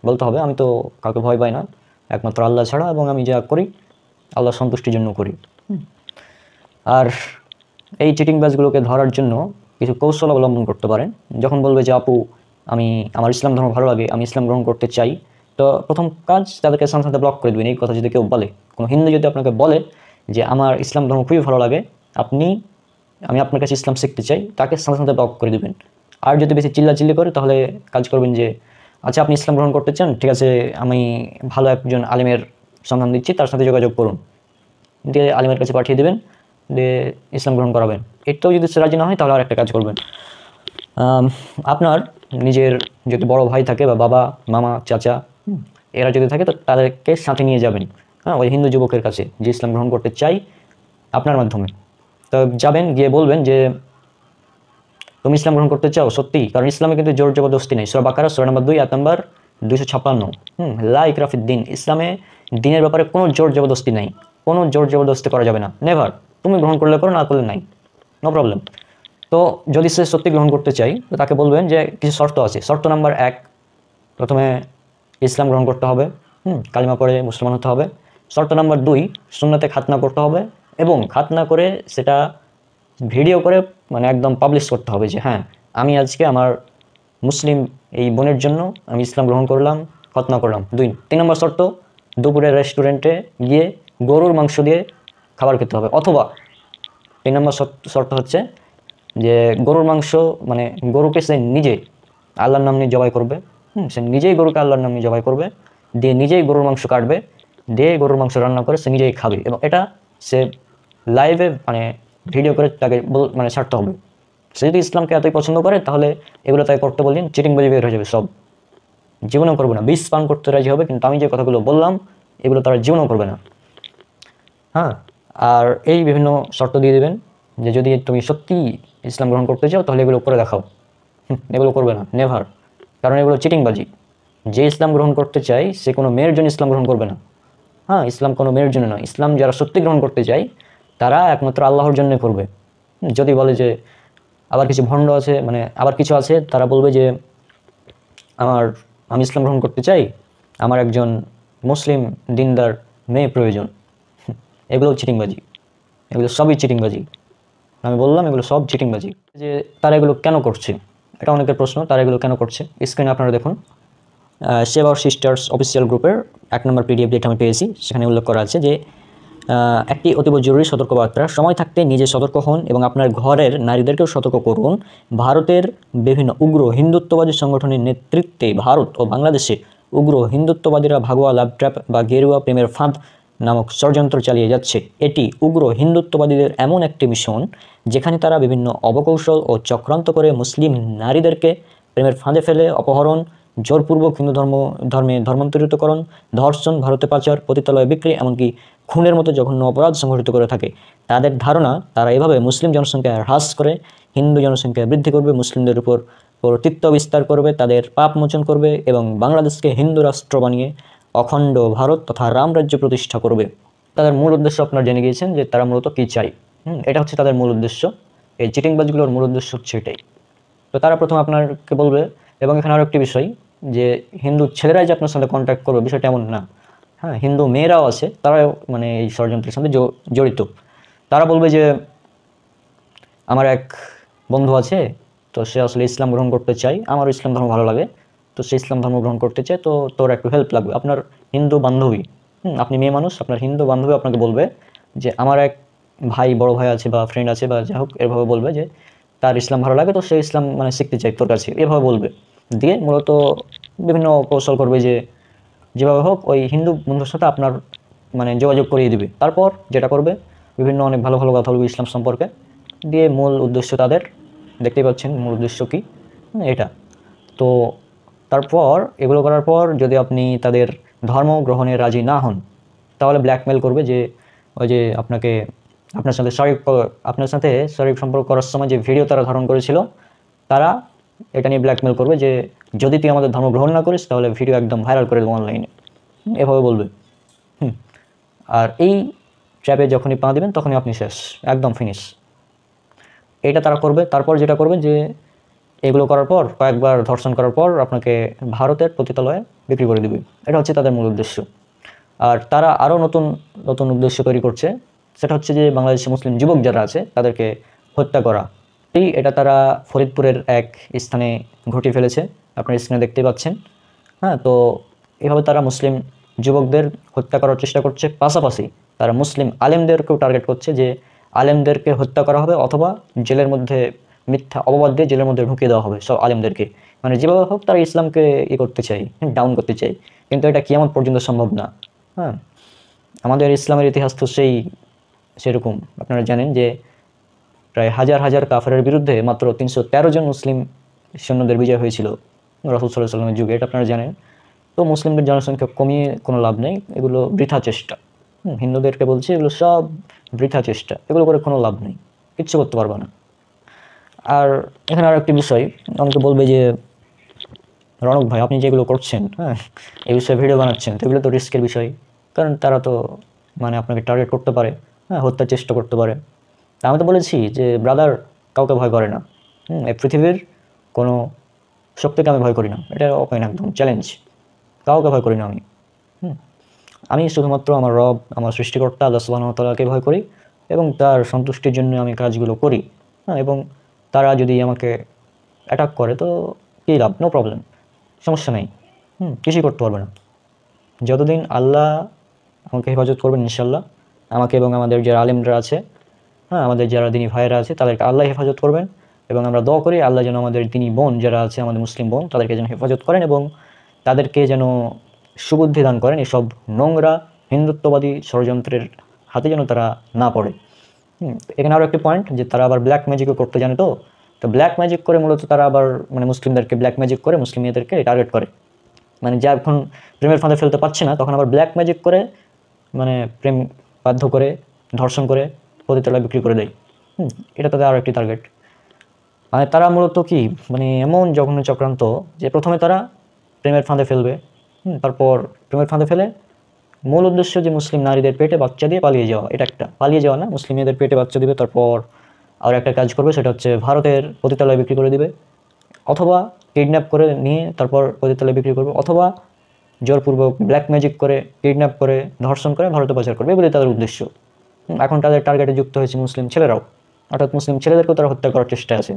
বলতে হবে, আমি তো কাউকে ভয় পাই না, একমাত্র আল্লাহ ছাড়া, এবং আমি যা করি আল্লাহ সন্তুষ্টির জন্য করি। আর এই চিটিং বাজগুলোকে ধরার জন্য কিছু কৌশল অবলম্বন করতে পারেন। যখন বলবে যে আপু আমার ইসলাম ধর্ম ভালো লাগে, আমি ইসলাম গ্রহণ করতে চাই, তো প্রথম কাজ তাদেরকে সাথে সাথে ব্লক করে দেবেন। এই কথা যদি কেউ বলে, কোনো হিন্দু যদি আপনাকে বলে যে আমার ইসলাম ধর্ম খুবই ভালো লাগে, আমি আপনার কাছে ইসলাম শিখতে চাই, তাকে সাথে সাথে ব্লক করে দেবেন। আর যদি বেশি চিল্লাচিল্লি করে তাহলে কাজ করবেন যে আচ্ছা আপনি ইসলাম গ্রহণ করতে চান, ঠিক আছে, আমি ভালো একজন আলিমের সন্ধান দিচ্ছি, তার সাথে যোগাযোগ করুন, দিয়ে আলিমের কাছে পাঠিয়ে দেবেন, দিয়ে ইসলাম গ্রহণ করাবেন। এটাও যদি রাজি না হয় তাহলে আর একটা কাজ করবেন, আপনার নিজের যদি বড় ভাই থাকে বা বাবা মামা চাচা এরা যদি থাকে তো তাদেরকে সাথে নিয়ে যাবেন। হ্যাঁ, ওই হিন্দু যুবকের কাছে যে ইসলাম গ্রহণ করতে চাই আপনার মাধ্যমে, তো যাবেন, গিয়ে বলবেন যে তুমি ইসলাম গ্রহণ করতে চাও সত্যি, কারণ ইসলামে কিন্তু জোর জবরদস্তি নেই। সূরা বাকারা সূরা নম্বর 2 আয়াত নম্বর 256। লা ইকরাহা ফিদ-দীন, ইসলামে দিনের ব্যাপারে কোনো জোর জবরদস্তি নেই, কোনো জোর জবরদস্তি করা যাবে না, নেভার। তুমি গ্রহণ করলে করো, না করলে নাই, নো প্রবলেম। তো যদি সে সত্যি গ্রহণ করতে চাই তো তাকে বলবেন যে কিছু শর্ত আছে। শর্ত নাম্বার 1, প্রথমে ইসলাম গ্রহণ করতে হবে, কালিমা পড়ে মুসলমান হতে হবে। শর্ত নাম্বার 2, সুন্নাতে খাতনা করতে হবে এবং খাতনা করে সেটা ভিডিও করে মানে একদম পাবলিশ করতে হবে যে হ্যাঁ আমি আজকে আমার মুসলিম এই বোনের জন্য আমি ইসলাম গ্রহণ করলাম, খতনা করলাম। 3 নম্বর শর্ত, দুপুরে রেস্টুরেন্টে গিয়ে গরুর মাংস দিয়ে খাবার খেতে হবে, অথবা 3 নম্বর শর্ত হচ্ছে যে গরুর মাংস মানে গরুকে সে নিজে আল্লাহর নাম নিয়ে জবাই করবে, সে নিজেই গরুকে আল্লাহর নাম নিয়ে জবাই করবে, দিয়ে নিজেই গরুর মাংস কাটবে, দিয়ে গরুর মাংস রান্না করে সে নিজেই খাবে এবং এটা সে লাইভে মানে ভিডিও করে তাকে মানে ছাড়তে হবে। সে যদি ইসলামকে এতই পছন্দ করে তাহলে এগুলো তাকে করতে বললেন, চিটিংবাজি বের হয়ে যাবে সব, জীবনেও করবে না। বিষ পান করতে রাজি হবে, কিন্তু আমি যে কথাগুলো বললাম এগুলো তারা জীবনেও করবে না। হ্যাঁ, আর এই বিভিন্ন শর্ত দিয়ে দেবেন যে যদি তুমি সত্যি ইসলাম গ্রহণ করতে চাও তাহলে এগুলো করে দেখাও। এগুলো করবে না, নেভার, কারণ এগুলো চিটিংবাজি। যে ইসলাম গ্রহণ করতে চাই সে কোনো মেয়ের জন্য ইসলাম গ্রহণ করবে না। হ্যাঁ, ইসলাম কোনো মেয়ের জন্য না, ইসলাম যারা সত্যি গ্রহণ করতে চায় তারা একমাত্র আল্লাহর জন্য করবে। যদি বলে যে আবার কিছু ভণ্ড আছে, মানে আবার কিছু আছে তারা বলবে যে আমি ইসলাম গ্রহণ করতে চাই, আমার একজন মুসলিম দিনদার মেয়ে প্রয়োজন। এগুলো চিটিংবাজি, এগুলো সবই চিটিংবাজি। আমি বললাম এগুলো সব চিটিংবাজি। যে তারা এগুলো কেন করছে, এটা অনেকের প্রশ্ন, তারা এগুলো কেন করছে। স্ক্রিনে আপনারা দেখুন, সেভ আওয়ার সিস্টার্স অফিসিয়াল গ্রুপের 1 নম্বর পিডিএফ যেটা আমি পেয়েছি সেখানে উল্লেখ করা আছে যে একটি অতীব জরুরি সতর্কবার্তা, সময় থাকতে নিজে সতর্ক হন এবং আপনার ঘরের নারীদেরকেও সতর্ক করুন। ভারতের বিভিন্ন উগ্র হিন্দুত্ববাদী সংগঠনের নেতৃত্বে ভারত ও বাংলাদেশে উগ্র হিন্দুত্ববাদীরা ভাগোয়া লাভ ট্র্যাপ বা গেরুয়া প্রেমের ফাঁদ নামক ষড়যন্ত্র চালিয়ে যাচ্ছে। এটি উগ্র হিন্দুত্ববাদীদের এমন একটি মিশন যেখানে তারা বিভিন্ন অবকৌশল ও চক্রান্ত করে মুসলিম নারীদেরকে প্রেমের ফাঁদে ফেলে অপহরণ, জোরপূর্বক হিন্দু ধর্মে ধর্মান্তরিতকরণ, ধর্ষণ, ভারতে পাচার, পতিতালয় বিক্রি, এমনকি খুনের মতো জঘন্য অপরাধ সংঘটিত করে থাকে। তাদের ধারণা তারা এভাবে মুসলিম জনসংখ্যা হ্রাস করে হিন্দু জনসংখ্যা বৃদ্ধি করবে, মুসলিমদের উপর কর্তৃত্ব বিস্তার করবে, তাদের পাপ মোচন করবে এবং বাংলাদেশকে হিন্দু রাষ্ট্র বানিয়ে অখণ্ড ভারত তথা রাম রাজ্য প্রতিষ্ঠা করবে। তাদের মূল উদ্দেশ্য আপনারা জেনে গিয়েছেন যে তারা মূলত কী চাই। এটা হচ্ছে তাদের মূল উদ্দেশ্য। এই চিটিংবাজগুলোর মূল উদ্দেশ্য হচ্ছে এটাই। তো তারা প্রথম আপনাকে বলবে, এবং এখানে আরও একটি বিষয় যে হিন্দু ছেলেরাই যে আপনার সাথে কন্ট্যাক্ট করবে বিষয়টা এমন না। হ্যাঁ, হিন্দু মেয়েরাও আছে, তারাও মানে এই ষড়যন্ত্রের সাথে জড়িত। তারা বলবে যে আমার এক বন্ধু আছে, তো সে আসলে ইসলাম গ্রহণ করতে চায়, আমারও ইসলাম ধর্ম ভালো লাগে, তো সে ইসলাম ধর্ম গ্রহণ করতে চায়, তো তোর একটু হেল্প লাগবে। আপনার হিন্দু বান্ধবী, আপনি মেয়ে মানুষ, আপনার হিন্দু বান্ধবী আপনাকে বলবে যে আমার এক ভাই, বড় ভাই আছে বা ফ্রেন্ড আছে বা যাই হোক, এভাবে বলবে যে তার ইসলাম ভালো লাগে, তো সে ইসলাম মানে শিখতে চায় তোর কাছে, এভাবে বলবে। দিয়ে মূলত বিভিন্ন কৌশল করবে যে যেভাবে হোক ওই হিন্দু বন্ধুর সাথে আপনার মানে যোগাযোগ করিয়ে দিবে। তারপর যেটা করবে বিভিন্ন অনেক ভালো ভালো কথা বলবে ইসলাম সম্পর্কে, দিয়ে মূল উদ্দেশ্য তাদের দেখতেই পাচ্ছেন মূল উদ্দেশ্য কী, এটা। তো তারপর এগুলো করার পর যদি আপনি তাদের ধর্ম গ্রহণে রাজি না হন তাহলে ব্ল্যাকমেল করবে যে ওই যে আপনার সাথে শারীরিক সম্পর্ক করার সময় যে ভিডিও তারা ধারণ করেছিল, তারা এটা নিয়ে ব্ল্যাকমেল করবে যে যদি তুই আমাদের ধর্ম গ্রহণ না করিস তাহলে ভিডিও একদম ভাইরাল করে দেবো অনলাইনে, এভাবে বলবে। আর এই ট্র্যাপে যখনই পা দেবেন তখনই আপনি শেষ, একদম ফিনিশ। এটা তারা করবে। তারপর যেটা করবে যে এগুলো করার পর কয়েকবার ধর্ষণ করার পর আপনাকে ভারতের পতিতালয়ে বিক্রি করে দেবে। এটা হচ্ছে তাদের মূল উদ্দেশ্য। আর তারা আরও নতুন নতুন উদ্দেশ্য তৈরি করছে, সেটা হচ্ছে যে বাংলাদেশি মুসলিম যুবক যারা আছে তাদেরকে হত্যা করা। এটা তারা ফরিদপুরের এক স্থানে ঘটিয়ে ফেলেছে, আপনার স্ক্রিনে দেখতে পাচ্ছেন। হ্যাঁ, তো এভাবে তারা মুসলিম যুবকদের হত্যা করার চেষ্টা করছে, পাশাপাশি তারা মুসলিম আলেমদেরকেও টার্গেট করছে যে আলেমদেরকে হত্যা করা হবে অথবা জেলের মধ্যে মিথ্যা অপবাদ দিয়ে জেলের মধ্যে ঢুকিয়ে দেওয়া হবে সব আলেমদেরকে। মানে যেভাবে হোক তারা ইসলামকে করতে চাই, ডাউন করতে চাই, কিন্তু এটা কিয়ামত পর্যন্ত সম্ভব না। হ্যাঁ, আমাদের ইসলামের ইতিহাস তো সেরকম। আপনারা জানেন যে প্রায় হাজার হাজার কাফেরের বিরুদ্ধে মাত্র 313 জন মুসলিম সৈন্যদের বিজয় হয়েছিল রাসূল সাল্লাল্লাহু আলাইহি ওয়াসাল্লামের যুগে, এটা আপনারা জানেন। তো মুসলিমদের জনসংখ্যা কমিয়ে কোনো লাভ নেই, এগুলো বৃথা চেষ্টা। হিন্দুদেরকে বলছি এগুলো সব বৃথা চেষ্টা, এগুলো করে কোনো লাভ নেই, কিচ্ছু করতে পারবে না। আর এখানে আর একটি বিষয়, আমাকে বলবে যে রণক ভাই আপনি যেগুলো করছেন, হ্যাঁ এই বিষয়ে ভিডিও বানাচ্ছেন, তো এগুলো তো রিস্কের বিষয়, কারণ তারা তো মানে আপনাকে টার্গেট করতে পারে, হ্যাঁ হত্যার চেষ্টা করতে পারে। আমি তো বলেছি যে ব্রাদার কাউকে ভয় করে না। এই পৃথিবীর কোনো শক্তিকে আমি ভয় করি না, এটা ওপেন একদম চ্যালেঞ্জ, কাউকে ভয় করি না আমি। আমি শুধুমাত্র আমার রব, আমার সৃষ্টিকর্তা আল্লাহ সুবহানাহু ওয়া তাআলাকে ভয় করি এবং তার সন্তুষ্টির জন্য আমি কাজগুলো করি। এবং তারা যদি আমাকে অ্যাটাক করে তো কী লাভ, নো প্রবলেম, সমস্যা নেই, কিছুই করতে পারবে না। যতদিন আল্লাহ আমাকে হেফাজত করবেন ইনশাল্লাহ, আমাকে এবং আমাদের যারা আলেমরা আছে, আমাদের যারা দিনী ভাইয়েরা আছে তাদেরকে আল্লাহ হেফাজত করবেন। এবং আমরা দোয়া করি আল্লাহ যেন আমাদের দিনী বোন যারা আছে, আমাদের মুসলিম বোন, তাদেরকে যেন হেফাজত করেন এবং তাদেরকে যেন সুবুদ্ধি দান করেন এসব নোংরা হিন্দুত্ববাদী ষড়যন্ত্রের হাতে যেন তারা না পড়ে। এখানে আরও একটি পয়েন্ট, যে তারা আবার ব্ল্যাক ম্যাজিকও করতে জানে। তো ব্ল্যাক ম্যাজিক করে মূলত তারা আবার মানে মুসলিমদেরকে ব্ল্যাক ম্যাজিক করে মুসলিম মেয়েদেরকে টার্গেট করে। মানে যা এখন প্রেমের ফাঁদে ফেলতে পারছে না, তখন আবার ব্ল্যাক ম্যাজিক করে মানে প্রেম বাধ্য করে, ধর্ষণ করে পতিতালয় বিক্রি করে দেয়। এটা তাদের আরও একটি টার্গেট। মানে তারা মূলত কি মানে এমন জঘন্য চক্রান্ত, যে প্রথমে তারা প্রেমের ফাঁদে ফেলবে, তারপর প্রেমের ফাঁদে ফেলে মূল উদ্দেশ্য যে মুসলিম নারীদের পেটে বাচ্চা দিয়ে পালিয়ে যাওয়া। এটা একটা পালিয়ে যাওয়া না, মুসলিম মেয়েদের পেটে বাচ্চা দিবে, তারপর আর একটা কাজ করবে, সেটা হচ্ছে ভারতের পতিতালয় বিক্রি করে দিবে, অথবা কিডন্যাপ করে নিয়ে তারপর পতিতালয় বিক্রি করবে, অথবা জোরপূর্বক ব্ল্যাক ম্যাজিক করে কিডন্যাপ করে ধর্ষণ করে ভারতে পাচার করবে। এগুলি তাদের উদ্দেশ্য। এখন তাদের টার্গেটে যুক্ত হয়েছে মুসলিম ছেলেরাও, অর্থাৎ মুসলিম ছেলেদেরকেও তারা হত্যা করার চেষ্টায় আছে।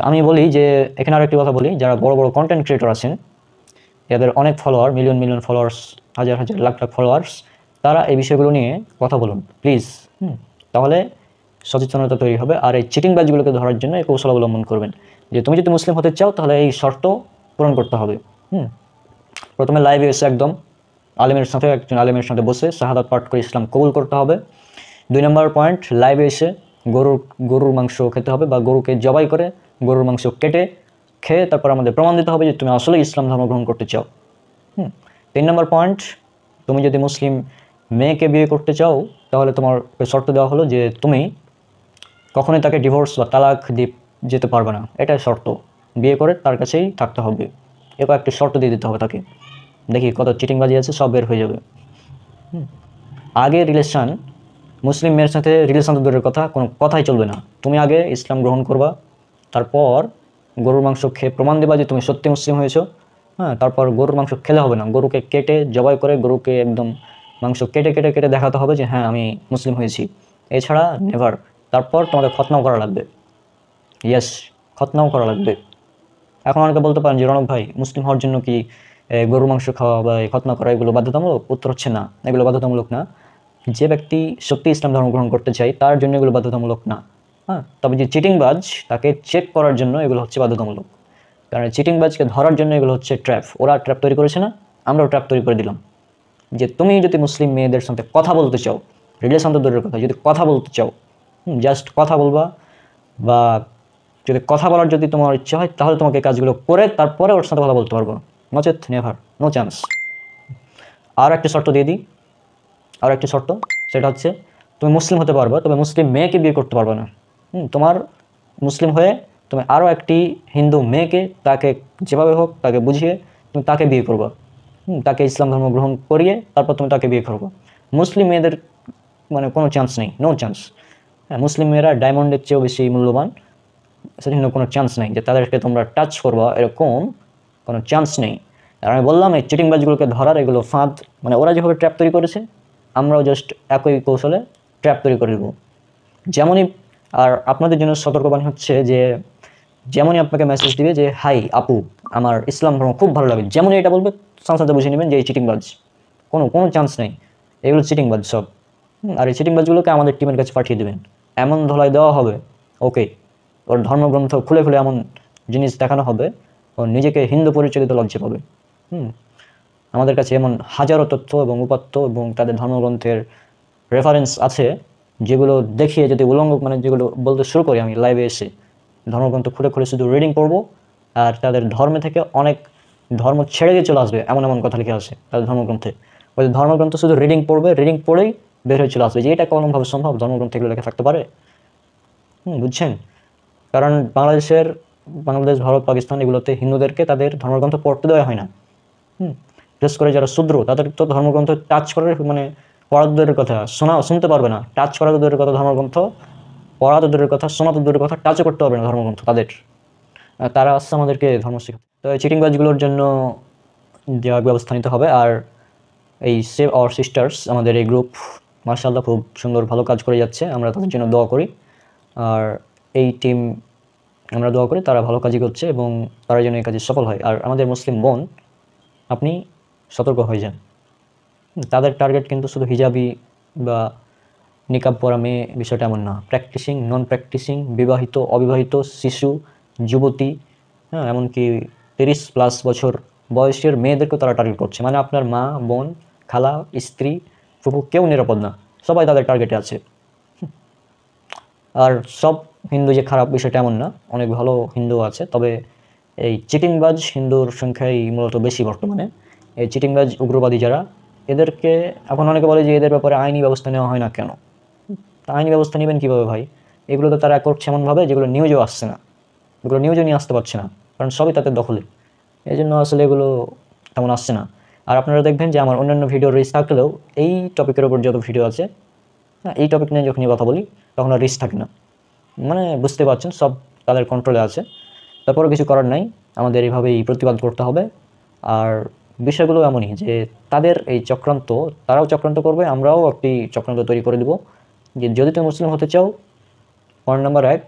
আমি বলি যে এখানে আরেকটি কথা বলি, যারা বড় বড় কন্টেন্ট ক্রিয়েটর আছেন, এদের অনেক ফলোয়ার, মিলিয়ন মিলিয়ন ফলোয়ার্স, হাজার হাজার লাখ লাখ ফলোয়ার্স, তারা এই বিষয়গুলো নিয়ে কথা বলুন প্লিজ। তাহলে সচেতনতা তৈরি হবে। আর এই চিটিংবাজগুলোকে ধরার জন্য এই কৌশল অবলম্বন করবেন, যে তুমি যদি মুসলিম হতে চাও তাহলে এই শর্ত পূরণ করতে হবে। প্রথমে লাইভে এসে একদম একজন আলেমের সাথে বসে শাহাদাত পাঠ করে ইসলাম কবুল করতে হবে। 2 নম্বর পয়েন্ট, লাইভে এসে গরুর মাংস খেতে হবে, বা গরুকে জবাই করে গরুর মাংস কেটে খেয়ে তারপর আমাদের প্রমাণ দিতে হবে যে তুমি আসলে ইসলাম ধর্ম গ্রহণ করতে চাও। 3 নম্বর পয়েন্ট, তুমি যদি মুসলিম মেয়েকে বিয়ে করতে চাও তাহলে তোমার শর্ত দেওয়া হলো যে তুমি কখনোই তাকে ডিভোর্স বা তালাক দিয়ে যেতে পারবে না, এটা শর্ত। বিয়ে করে তার কাছেই থাকতে হবে, এবার একটি শর্ত দিয়ে দিতে হবে তাকে। দেখি কত চিটিংবাজি আছে, সব বের হয়ে যাবে। আগে রিলেশন, মুসলিম মেয়ের সাথে রিলেশন তো দূরের কথা, কোনো কথাই চলবে না। তুমি আগে ইসলাম গ্রহণ করবা, তারপর গরুর মাংস খেয়ে প্রমাণ দেবা যে তুমি সত্যি মুসলিম হয়েছো। তারপর গরুর মাংস খেলে হবে না, গরুকে কেটে জবাই করে গরুকে একদম মাংস কেটে কেটে কেটে দেখাতে হবে যে হ্যাঁ আমি মুসলিম হয়েছি। এছাড়া নেভার। তারপর তোমাকে খতনাও করা লাগবে, ইয়েস, খতনাও করা লাগবে। এখন অনেকে বলতে পারেন যে রণক ভাই, মুসলিম হওয়ার জন্য কি গরুর মাংস খাওয়া বা খতনা করা এগুলো বাধ্যতামূলক? উত্তর হচ্ছে না, এগুলো বাধ্যতামূলক না। যে ব্যক্তি সত্যি ইসলাম ধর্ম গ্রহণ করতে চায় তার জন্য এগুলো বাধ্যতামূলক না। তবে যে চিটিংবাজ, তাকে চেক করার জন্য এগুলো হচ্ছে বাধ্যতামূলক। কারণ চিটিংবাজকে ধরার জন্য এগুলো হচ্ছে ট্র্যাপ। ওরা ট্র্যাপ তৈরি করেছে না, আমরাও ট্র্যাপ তৈরি করে দিলাম। যে তুমি যদি মুসলিম মেয়েদের সাথে কথা বলতে চাও, রিলেশন তো দূরের কথা, যদি কথা বলতে চাও, জাস্ট কথা বলবা, বা যদি কথা বলার যদি তোমার ইচ্ছা হয় তাহলে তোমাকে কাজগুলো করে তারপরে ওর সাথে কথা বলতে পারবো, নচেত নেভার, নো চান্স। আর একটা শর্ত দিয়ে দিই, আর একটি শর্ত, সেটা হচ্ছে তুমি মুসলিম হতে পারবে, তবে মুসলিম মেয়েকে বিয়ে করতে পারবে না। তোমার মুসলিম হয়ে তুমি আরও একটি হিন্দু মেয়েকে, তাকে যেভাবে হোক তাকে বুঝিয়ে তুমি তাকে বিয়ে করবা, তাকে ইসলাম ধর্ম গ্রহণ করিয়ে তারপর তুমি তাকে বিয়ে করবো। মুসলিম মেয়েদের মানে কোনো চান্স নেই, নো চান্স। মুসলিম মেয়েরা ডায়মন্ডের চেয়েও বেশি মূল্যবান, সেজন্য কোনো চান্স নেই যে তাদেরকে তোমরা টাচ করবা, এরকম কোনো চান্স নেই। আর আমি বললাম এই চিটিংবাজগুলোকে ধরার এগুলো ফাঁদ, মানে ওরা যেভাবে ট্র্যাপ তৈরি করেছে আমরাও জাস্ট একই কৌশলে ট্র্যাপ তৈরি করে দেবো। যেমনই, আর আপনাদের জন্য সতর্কবাণী হচ্ছে যে যেমনই আপনাকে মেসেজ দিবে যে হাই আপু আমার ইসলাম ধর্ম খুব ভালো লাগে, যেমনই এটা বলবে সাথে বুঝে নেবেন যে এই চিটিংবাজ, কোনো চান্স নেই, এগুলো চিটিংবাজ সব। আর এই চিটিংবাজগুলোকে আমাদের টিমের কাছে পাঠিয়ে দেবেন, এমন ধলাই দেওয়া হবে, ওকে ওর ধর্মগ্রন্থ খুলে খুলে এমন জিনিস দেখানো হবে, ও নিজেকে হিন্দু পরিচয় দিতে লজ্জা পাবে। আমাদের কাছে এমন হাজারো তথ্য এবং উপাত্ত এবং তাদের ধর্মগ্রন্থের রেফারেন্স আছে, যেগুলো দেখিয়ে যদি উলঙ্গ মানে যেগুলো বলতে শুরু করি আমি লাইভে এসে, ধর্মগ্রন্থ খুলে খুলে শুধু রিডিং করবো, আর তাদের ধর্মে থেকে অনেক ধর্ম ছেড়ে দিয়ে চলে আসবে, এমন এমন কথা লিখে আসে তাদের ধর্মগ্রন্থে। ওই ধর্মগ্রন্থ শুধু রিডিং পড়বে, রিডিং পড়েই বের হয়ে চলে আসবে, যে এটা কোনোভাবে সম্ভব, ধর্মগ্রন্থ এগুলো লেখা থাকতে পারে? বুঝছেন? কারণ বাংলাদেশ, ভারত, পাকিস্তান এগুলোতে হিন্দুদেরকে তাদের ধর্মগ্রন্থ পড়তে দেওয়া হয় না। বিশেষ করে যারা শূদ্র তাদের তো ধর্মগ্রন্থ টাচ করার মানে পড়া তো দূরের কথা, শুনতে পারবে না, টাচ করা তো দূরের কথা, ধর্মগ্রন্থ পড়া তো দূরের কথা, শোনা তো দূরের কথা, টাচও করতে পারবে না ধর্মগ্রন্থ তাদের। তারা আসছে আমাদেরকে ধর্ম শেখাতে। তো এই চিটিংবাজগুলোর জন্য যা ব্যবস্থা নিতে হবে। আর এই সেভ আওয়ার সিস্টার্স আমাদের এই গ্রুপ মাশাআল্লাহ খুব সুন্দর ভালো কাজ করে যাচ্ছে, আমরা তাদের জন্য দোয়া করি। আর এই টিম আমরা দোয়া করি তারা ভালো কাজই করছে এবং তারা যেন এই কাজে সফল হয়। আর আমাদের মুসলিম বোন, আপনি সতর্ক হয়ে যান। তাদের টার্গেট কিন্তু শুধু হিজাবি বা নিকাব পরা মেয়ে বিষয়টা এমন না, প্র্যাকটিসিং, নন প্র্যাকটিসিং, বিবাহিত, অবিবাহিত, শিশু, যুবতী, হ্যাঁ, এমনকি 30+ বছর বয়সের মেয়েদেরকেও তারা টার্গেট করছে। মানে আপনার মা, বোন, খালা, স্ত্রী, ফুফু কেউ নিরাপদ না, সবাই তাদের টার্গেটে আছে। আর সব হিন্দু যে খারাপ বিষয়টা এমন না, অনেক ভালো হিন্দু আছে। তবে এই চিটিংবাজ হিন্দুর সংখ্যাই মূলত বেশি বর্তমানে। এই চিটিংবাজ উগ্রবাদী যারা, এদেরকে এখন অনেকে বলে যে এদের ব্যাপারে আইনি ব্যবস্থা নেওয়া হয় না কেন। তা আইনি ব্যবস্থা নেবেন কীভাবে ভাই? এগুলো তো তারা করছে এমনভাবে যেগুলো নিউজেও আসছে না, এগুলো নিউজে নিয়ে আসতে পারছে না, কারণ সবই তাদের দখলে। এই জন্য আসলে এগুলো তেমন আসছে না। আর আপনারা দেখবেন যে আমার অন্যান্য ভিডিও রিচ থাকলেও এই টপিকের ওপর যত ভিডিও আছে, হ্যাঁ, এই টপিক নিয়ে যখনই কথা বলি তখন আর রিচ থাকে না। মানে বুঝতে পারছেন, সব তাদের কন্ট্রোলে আছে। তারপরেও কিছু করার নাই, আমাদের এইভাবেই প্রতিবাদ করতে হবে। আর বিষয়গুলো এমনই যে তাদের এই চক্রান্ত, তারাও চক্রান্ত করবে, আমরাও একটি চক্রান্ত তৈরি করে দেবো যে যদি তুমি মুসলিম হতে চাও, পয়েন্ট নাম্বার 1,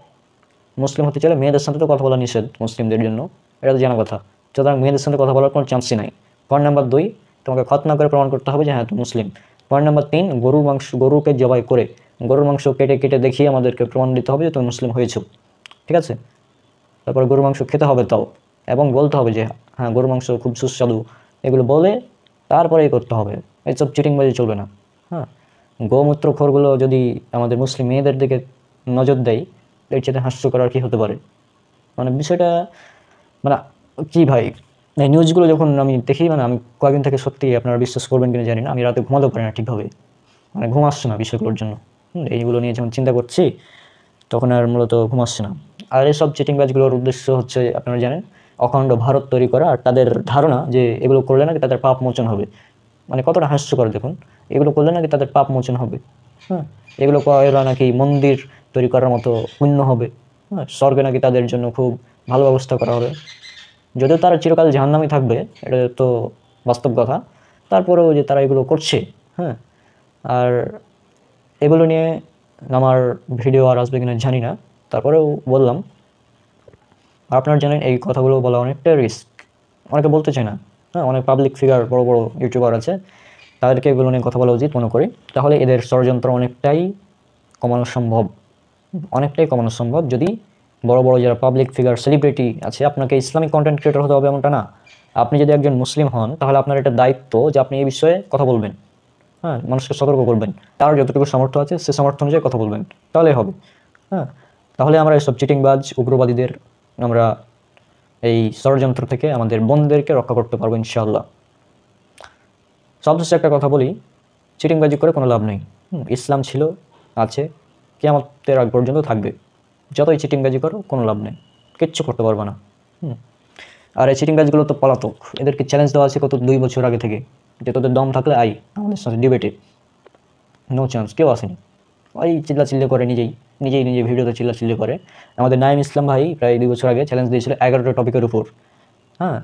মুসলিম হতে চাইলে মেয়েদের সাথে তো কথা বলা নিষেধ মুসলিমদের জন্য, এটা তো জানা কথা। সুতরাং মেয়েদের সাথে কথা বলার কোনো চান্সই নাই। পয়েন্ট নাম্বার 2, তোমাকে খতনা করে প্রমাণ করতে হবে যে হ্যাঁ তুমি মুসলিম। পয়েন্ট নাম্বার 3, গরুকে জবাই করে, গরুর মাংস কেটে কেটে দেখিয়ে আমাদেরকে প্রমাণ দিতে হবে যে তুমি মুসলিম হয়েছো। ঠিক আছে? তারপর গরুর মাংস খেতে হবে তাও, এবং বলতে হবে যে হ্যাঁ গরুর মাংস খুব সুস্বাদু, এগুলো বলে তারপরেই করতে হবে। এইসব চিটিংবাজি চলবে না। হ্যাঁ, গোমূত্রখোরগুলো যদি আমাদের মুসলিম মেয়েদের দিকে নজর দেয়, এর চেয়ে হাস্যকর আর কি হতে পারে? মানে বিষয়টা, মানে কি ভাই, এই নিউজগুলো যখন আমি দেখি, মানে আমি কয়েকদিন থেকে সত্যি, আপনারা বিশ্বাস করবেন কিনা জানি না, আমি রাতে ঘুমাতে পারি না ঠিকভাবে, মানে ঘুম আসছে না বিষয়গুলোর জন্য। এইগুলো নিয়ে যখন চিন্তা করছি তখন আর মূলত ঘুম আসছে না। আর এইসব চিটিংবাজগুলোর উদ্দেশ্য হচ্ছে আপনারা জানেন, অখণ্ড ভারত তৈরি করা। আর তাদের ধারণা যে এগুলো করলে নাকি তাদের পাপ মোচন হবে। মানে কতটা হাস্যকর দেখুন, এগুলো করলে নাকি তাদের পাপ মোচন হবে। হ্যাঁ, এগুলো করা নাকি মন্দির তৈরি করার মতো পুণ্য হবে। হ্যাঁ, স্বর্গে নাকি তাদের জন্য খুব ভালো ব্যবস্থা করা হবে। যদিও তারা চিরকাল জাহান্নামে থাকবে, এটা তো বাস্তব কথা। তারপরেও যে তারা এগুলো করছে, হ্যাঁ, আর এগুলো নিয়ে আমার ভিডিও আর আসবে কিনা জানি না, তারপরেও বললাম। আপনারা জানেন এই কথাগুলো বলা অনেকটা রিস্ক, অনেকে বলতে চায় না। হ্যাঁ, অনেক পাবলিক ফিগার, বড় বড় ইউটিউবার আছে, তাদেরকে এগুলো নিয়ে কথা বলা উচিত মনে করি। তাহলে এদের ষড়যন্ত্র অনেকটাই কমানো সম্ভব, অনেকটাই কমানো সম্ভব। যদি বড় বড় যারা পাবলিক ফিগার, সেলিব্রিটি আছে, আপনাকে ইসলামিক কন্টেন্ট ক্রিয়েটর হতে হবে এমনটা না। আপনি যদি একজন মুসলিম হন তাহলে আপনার এটা দায়িত্ব যে আপনি এই বিষয়ে কথা বলবেন। হ্যাঁ, মানুষকে সতর্ক করবেন, তার যতটুকু সামর্থ্য আছে সে সামর্থ্য অনুযায়ী কথা বলবেন, তাহলেই হবে। হ্যাঁ, তাহলে আমরা এইসব চিটিংবাজ উগ্রবাদীদের, আমরা এই ষড়যন্ত্র থেকে আমাদের বোনদেরকে রক্ষা করতে পারবো ইনশাআল্লাহ। সবশেষে একটা কথা বলি, চিটিংবাজি করে কোনো লাভ নেই। ইসলাম ছিল, আছে, কিয়ামতের আগ পর্যন্ত থাকবে। যতই চিটিংবাজি করো কোনো লাভ নেই, কিচ্ছু করতে পারবে না। আর এই চিটিংবাজগুলো তো পলাতক, এদেরকে চ্যালেঞ্জ দেওয়া আছে কত 2 বছর আগে থেকে, যে তোদের দম থাকলে আই আমাদের সাথে ডিবেটে। নো চান্স, কেউ আসেনি। ওই চিল্লাচিল্লি করে, নিজেই ভিডিওতে চিল্লাচিল্লি করে। আমাদের নাইম ইসলাম ভাই প্রায় 2 বছর আগে চ্যালেঞ্জ দিয়েছিল 11টা টপিকের উপর। হ্যাঁ,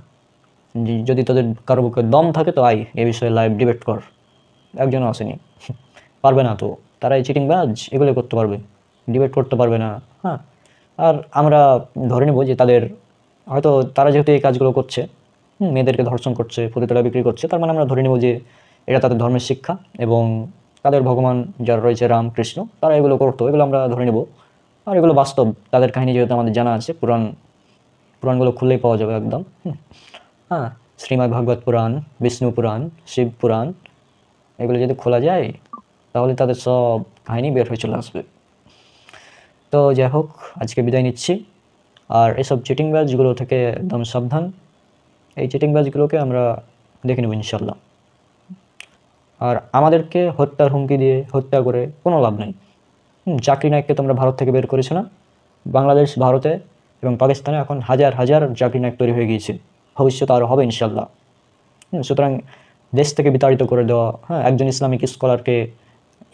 যদি তোদের কারো বুকে দম থাকে তো আই এ বিষয়ে লাইভ ডিবেট কর। একজনও আসেনি, পারবে না তো। তারা এই চিটিংবাজ এগুলো করতে পারবে, ডিবেট করতে পারবে না। হ্যাঁ, আর আমরা ধরে নেব যে তাদের, হয়তো তারা যেহেতু এই কাজগুলো করছে, মেয়েদেরকে ধর্ষণ করছে, পতিতারা বিক্রি করছে, তার মানে আমরা ধরে নেব যে এটা তাদের ধর্মের শিক্ষা, এবং তাদের ভগবান যারা রয়েছে রাম, কৃষ্ণ, তারা এগুলো করতো, এগুলো আমরা ধরে নেব। আর এগুলো বাস্তব, তাদের কাহিনী যেহেতু আমাদের জানা আছে, পুরাণগুলো খুললেই পাওয়া যাবে একদম। হ্যাঁ, শ্রীমদ্ ভাগবত পুরাণ, বিষ্ণু পুরাণ, শিব পুরাণ, এগুলো যদি খোলা যায় তাহলে তাদের সব কাহিনী বের হয়ে চলে আসবে। তো যাই হোক, আজকে বিদায় নিচ্ছি। আর এসব চিটিংবাজগুলো থেকে একদম সাবধান। এই চিটিংবাজগুলোকে আমরা দেখে নেব ইনশাল্লাহ। আর আমাদেরকে হত্যার হুমকি দিয়ে, হত্যা করে কোনো লাভ নেই। জাকির নায়েককে তোমরা ভারত থেকে বের করেছো না? বাংলাদেশ, ভারতে এবং পাকিস্তানে এখন হাজার হাজার জাকির নায়েক তৈরি হয়ে গিয়েছে, ভবিষ্যতে আরও হবে ইনশাল্লাহ। সুতরাং দেশ থেকে বিতাড়িত করে দেওয়া, হ্যাঁ, একজন ইসলামিক স্কলারকে,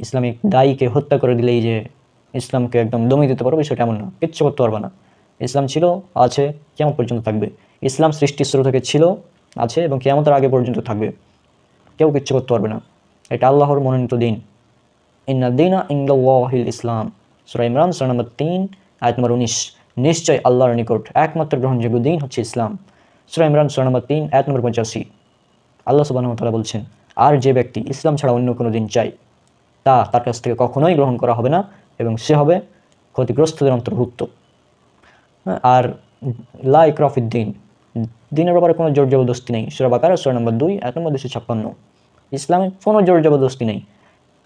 ইসলামিক দায়ীকে হত্যা করে দিলেই যে ইসলামকে একদম দমিয়ে দিতে পারবে সেটা এমন না, কিচ্ছু করতে পারবে না। ইসলাম ছিল, আছে, কিয়ামত পর্যন্ত থাকবে। ইসলাম সৃষ্টির শুরু থেকে ছিল, আছে এবং কিয়ামতের আগে পর্যন্ত থাকবে। কেউ কিচ্ছু করতে পারবে না। এটা আল্লাহর মনোনীত দিন। ইন্না দীনা ইনদাল্লাহিল ইসলাম, সূরা ইমরান সূরা নম্বর 3 আয়াত নম্বর 19। নিশ্চয় আল্লাহর নিকট একমাত্র গ্রহণযোগ্য দিন হচ্ছে ইসলাম। সূরা ইমরান সূরা নম্বর 3 আয়াত নম্বর 85। আল্লাহ সুবহানাহু ওয়া তাআলা বলছেন, আর যে ব্যক্তি ইসলাম ছাড়া অন্য কোনো দিন চায় তার কাছ থেকে কখনোই গ্রহণ করা হবে না এবং সে হবে ক্ষতিগ্রস্তদের অন্তর্ভুক্ত। আর লা ইকরাহা ফিদ্দিন, দিনের ব্যাপারে কোনো জোর জবরদস্তি নেই। সূরা বাকারা সূরা নম্বর 2 আয়াত নম্বর 256। ইসলামে কোনো জোর জবরদস্তি নেই।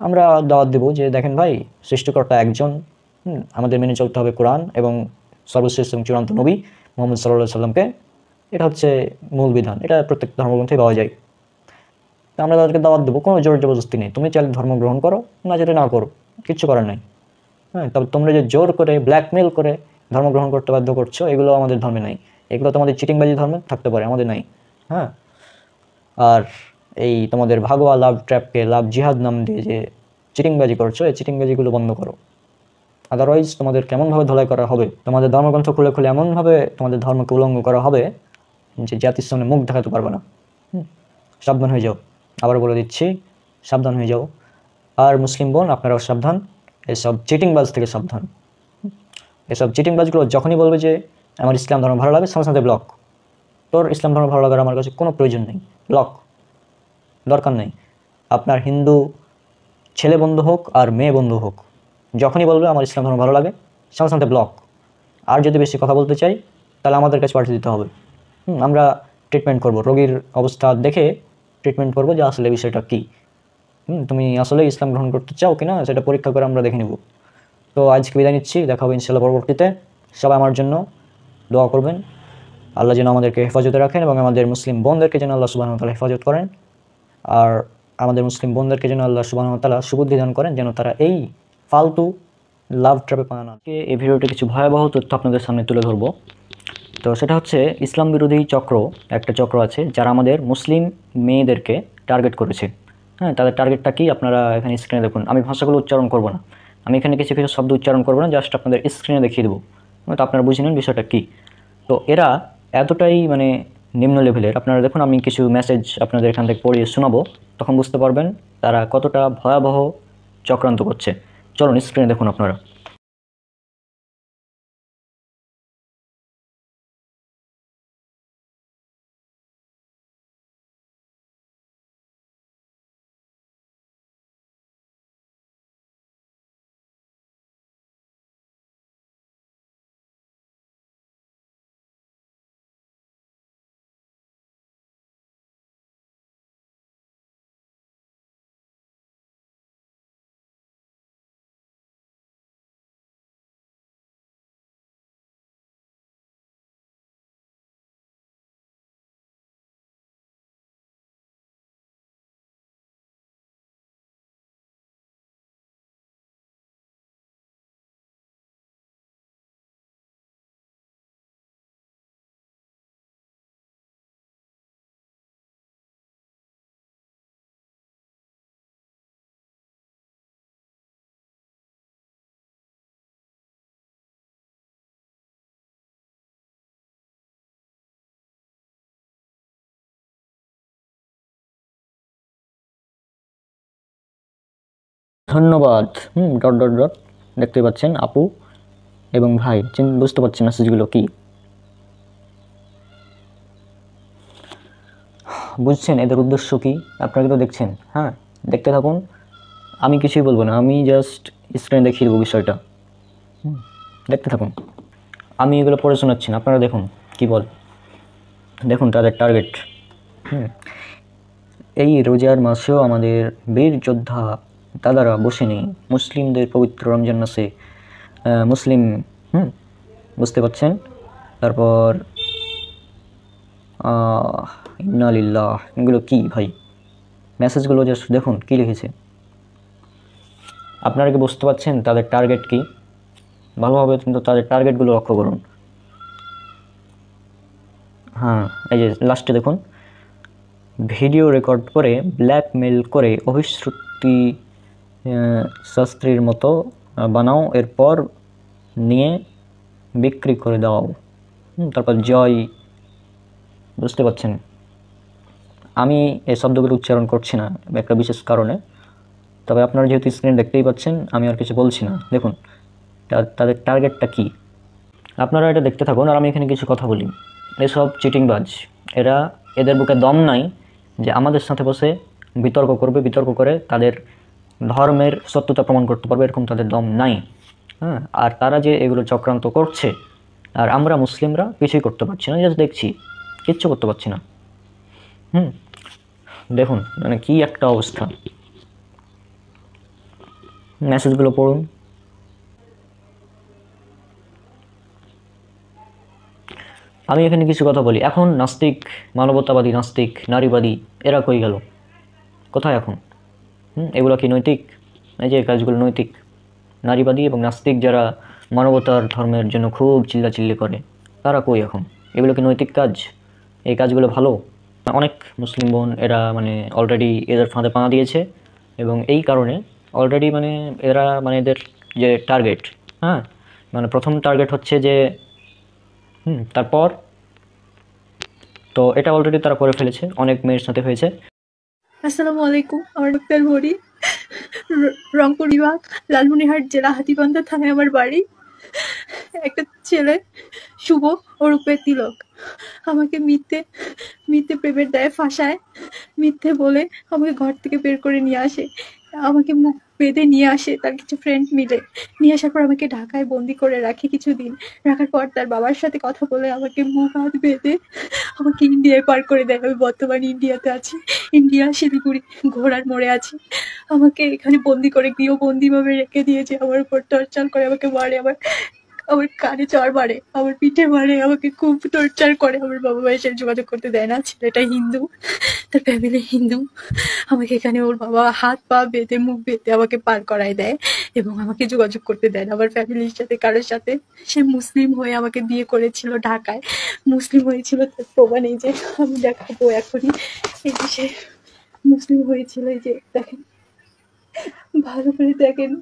আমরা দাওয়াত দেব যে দেখেন ভাই, সৃষ্টিকর্তা একজন, আমাদের মেনে চলতে হবে কোরআন এবং সর্বশ্রেষ্ঠ এবং চূড়ান্ত নবী মুহাম্মদ সাল্লাল্লাহু আলাইহি সাল্লামকে। এটা হচ্ছে মূল বিধান, এটা প্রত্যেক ধর্মগ্রন্থেই পাওয়া যায়। তো আমরা তাদেরকে দাওয়াত দেবো, কোনো জোর জবরদস্তি নেই। তুমি চাইলে ধর্ম গ্রহণ করো, না যেটা না করো, কিচ্ছু করার নাই। হ্যাঁ, তবে তোমরা যে জোর করে ব্ল্যাকমেল করে ধর্ম গ্রহণ করতে বাধ্য করছো, এগুলো আমাদের ধর্মে নাই। এগুলো তোমাদের চিটিংবাজি ধর্মে থাকতে পারে, আমাদের নাই। হ্যাঁ, আর এই তোমাদের ভাগোয়া লাভ ট্র্যাপকে লাভ জিহাদ নাম দিয়ে যে চিটিংবাজি করছো, এই চিটিংবাজিগুলো বন্ধ করো। আদারওয়াইজ তোমাদের কেমনভাবে ধোলাই করা হবে, তোমাদের ধর্মগ্রন্থ খুলে খুলে এমনভাবে তোমাদের ধর্মকে উলঙ্গ করা হবে যে জাতির সামনে মুখ দেখাতে পারবে না। সাবধান হয়ে যাও, আবার বলে দিচ্ছি, সাবধান হয়ে যাও। আর মুসলিম বোন, আপনারাও সাবধান, এসব চিটিংবাজ থেকে সাবধান। এসব চিটিংবাজগুলো যখনই বলবে যে আমার ইসলাম ধর্ম ভালো লাগে, সাথে সাথে ব্লক। তোর ইসলাম ধর্ম ভালো লাগার আমার কাছে কোনো প্রয়োজন নেই, ব্লক, দরকার নেই। আপনার হিন্দু ছেলে বন্ধু হোক আর মেয়ে বন্ধু হোক, যখনই বলবে আমার ইসলাম ধর্ম ভালো লাগে, সাথে সাথে ব্লক। আর যদি বেশি কথা বলতে চাই তাহলে আমাদের কাছে পাঠিয়ে দিতে হবে। আমরা ট্রিটমেন্ট করব, রোগীর অবস্থা দেখে ট্রিটমেন্ট করব যে আসলে বিষয়টা কী। তুমি আসলে ইসলাম গ্রহণ করতে চাও কিনা সেটা পরীক্ষা করে আমরা দেখে নেব। তো আজকে বিদায় নিচ্ছি, দেখা হবে ইনশাআল্লাহ পরবর্তীতে। সবাই আমার জন্য দোয়া করবেন, আল্লাহ যেন আমাদেরকে হেফাজতে রাখেন এবং আমাদের মুসলিম বোনদেরকে যেন আল্লাহ সুবহানাহু ওয়া তাআলা হেফাজত করেন। আর আমাদের মুসলিম বোনদেরকে যেন আল্লাহ সুবহানাহু ওয়া তাআলা সুবুদ্ধি দান করেন, যেন তারা এই ফালতু লাভ ট্র্যাপে পা না। এই ভিডিওতে কিছু ভয়াবহ তথ্য আপনাদের সামনে তুলে ধরবো। তো সেটা হচ্ছে ইসলাম বিরোধী চক্র, একটা চক্র আছে যারা আমাদের মুসলিম মেয়েদেরকে টার্গেট করেছে। হ্যাঁ, তাদের টার্গেটটা কি আপনারা এখানে স্ক্রিনে দেখুন। আমি ভাষাগুলো উচ্চারণ করব না, আমি এখানে কিছু কিছু শব্দ উচ্চারণ করব না, জাস্ট আপনাদের স্ক্রিনে দেখিয়ে দেবো, তো আপনারা বুঝে নেন বিষয়টা কী। তো এরা এতটাই মানে নিম্ন লেভেলের, আপনারা দেখুন আমি কিছু মেসেজ আপনাদের এখান থেকে পড়িয়ে শোনাবো, তখন বুঝতে পারবেন তারা কতটা ভয়াবহ চক্রান্ত করছে। চলুন স্ক্রিনে দেখুন আপনারা। ধন্যবাদ। ডট ডট ডট দেখতে পাচ্ছেন আপু এবং ভাই, বুঝতে পারছেন মেসেজগুলো কি? বুঝছেন এদের উদ্দেশ্য কি? আপনারা তো দেখছেন। হ্যাঁ, দেখতে থাকুন, আমি কিছুই বলবো না, আমি জাস্ট স্ক্রিনে দেখিয়ে দেবো বিষয়টা। দেখতে থাকুন, আমি এগুলো পড়ে শোনাচ্ছি না, আপনারা দেখুন কি বল। দেখুন তাদের টার্গেট। এই রোজার মাসেও আমাদের বীর যোদ্ধা দাদারা বসে নেই, মুসলিমদের পবিত্র রমজান মাসে মুসলিম, বুঝতে পারছেন। তারপর ইন্না লিল্লাহ, এগুলো কি ভাই? মেসেজগুলো জাস্ট দেখুন কি লিখেছে। আপনারা কি বুঝতে পারছেন তাদের টার্গেট কি? ভালোভাবে কিন্তু তাদের টার্গেটগুলো লক্ষ্য করুন। হ্যাঁ, এই যে লাস্টে দেখুন, ভিডিও রেকর্ড করে ব্ল্যাকমেল করে অভিশ্রুতি শাস্ত্রীর মতো বানাও, এরপর নিয়ে বিক্রি করে দাও। তারপর জয়, বুঝতে পারছেন আমি এই শব্দগুলো উচ্চারণ করছি না একটা বিশেষ কারণে। তবে আপনারা যেহেতু স্ক্রিন দেখতেই পাচ্ছেন, আমি আর কিছু বলছি না। দেখুন তাদের টার্গেটটা কি, আপনারা এটা দেখতে থাকুন আর আমি এখানে কিছু কথা বলি। এসব চিটিংবাজ, এদের বুকে দম নাই যে আমাদের সাথে বসে বিতর্ক করবে, বিতর্ক করে তাদের ধর্মের সত্যতা প্রমাণ করতে পারবে, এরকম তাদের দম নাই। হ্যাঁ, আর তারা যে এগুলো চক্রান্ত করছে, আর আমরা মুসলিমরা কিছুই করতে পারছি না, জাস্ট দেখছি, কিচ্ছু করতে পারছি না। দেখুন মানে কি একটা অবস্থা, মেসেজগুলো পড়ুন। আমি এখানে কিছু কথা বলি। এখন নাস্তিক, মানবতাবাদী নাস্তিক, নারীবাদী এরা কই গেল, কোথায় এখন? এগুলো কি নৈতিক? এই যে কাজগুলো নৈতিক? নারীবাদী এবং নাস্তিক যারা মানবতার ধর্মের জন্য খুব চিল্লাচিল্লি করে, তারা কই এখন? এগুলো কি নৈতিক কাজ? এই কাজগুলো ভালো? অনেক মুসলিম বোন এরা মানে অলরেডি এদের ফাঁদে পা দিয়েছে, এবং এই কারণে অলরেডি মানে এরা মানে এদের যে টার্গেট, হ্যাঁ মানে প্রথম টার্গেট হচ্ছে যে তারপর তো এটা অলরেডি তারা করে ফেলেছে, অনেক মেয়ের সাথে হয়েছে। আসসালামু আলাইকুম। আমার ডক্টর মরি, রংপুর বিভাগ, লালমনিরহাট জেলা, হাতীবান্ধা থানায় আমার বাড়ি। একটা ছেলে শুভ ওরূপে তিলক আমাকে মিথ্যে প্রেমের দায়ে ফাঁসায়, মিথ্যে বলে আমাকে ঘর থেকে বের করে নিয়ে আসে, আমাকে মুখ বেঁধে নিয়ে আসে তার কিছু ফ্রেন্ড মিলে। নিয়ে আসার পর আমাকে ঢাকায় বন্দি করে রাখে কিছুদিন। রাখার পর তার বাবার সাথে কথা বলে আমাকে মুখ হাত বেঁধে আমাকে ইন্ডিয়ায় পার করে দেয়। আমি বর্তমানে ইন্ডিয়াতে আছি, ইন্ডিয়া শিলিগুড়ি ঘোড়ার মোড়ে আছি। আমাকে এখানে বন্দি করে গৃহবন্দিভাবে রেখে দিয়েছে, আমার উপর টর্চার করে, আমাকে মারে, আমার কানে চড় মারে, আমার পিঠে মারে, আমাকে খুব টর্চার করে। আমার বাবা মায়ের সাথে যোগাযোগ করতে দেয় না। ছেলেটা হিন্দু, তার ফ্যামিলি হিন্দু। আমাকে এখানে ওর বাবা হাত পা বেঁধে মুখ বেঁধে আমাকে পার করায় দেয় এবং আমাকে যোগাযোগ করতে দেয় না আমার ফ্যামিলির সাথে, কারোর সাথে। সে মুসলিম হয়ে আমাকে বিয়ে করেছিল ঢাকায়, মুসলিম হয়েছিল, তার প্রমাণ এই যে আমি দেখাবো এখনই। এই যে সে মুসলিম হয়েছিল, এই যে দেখেন, ভালো করে দেখেন,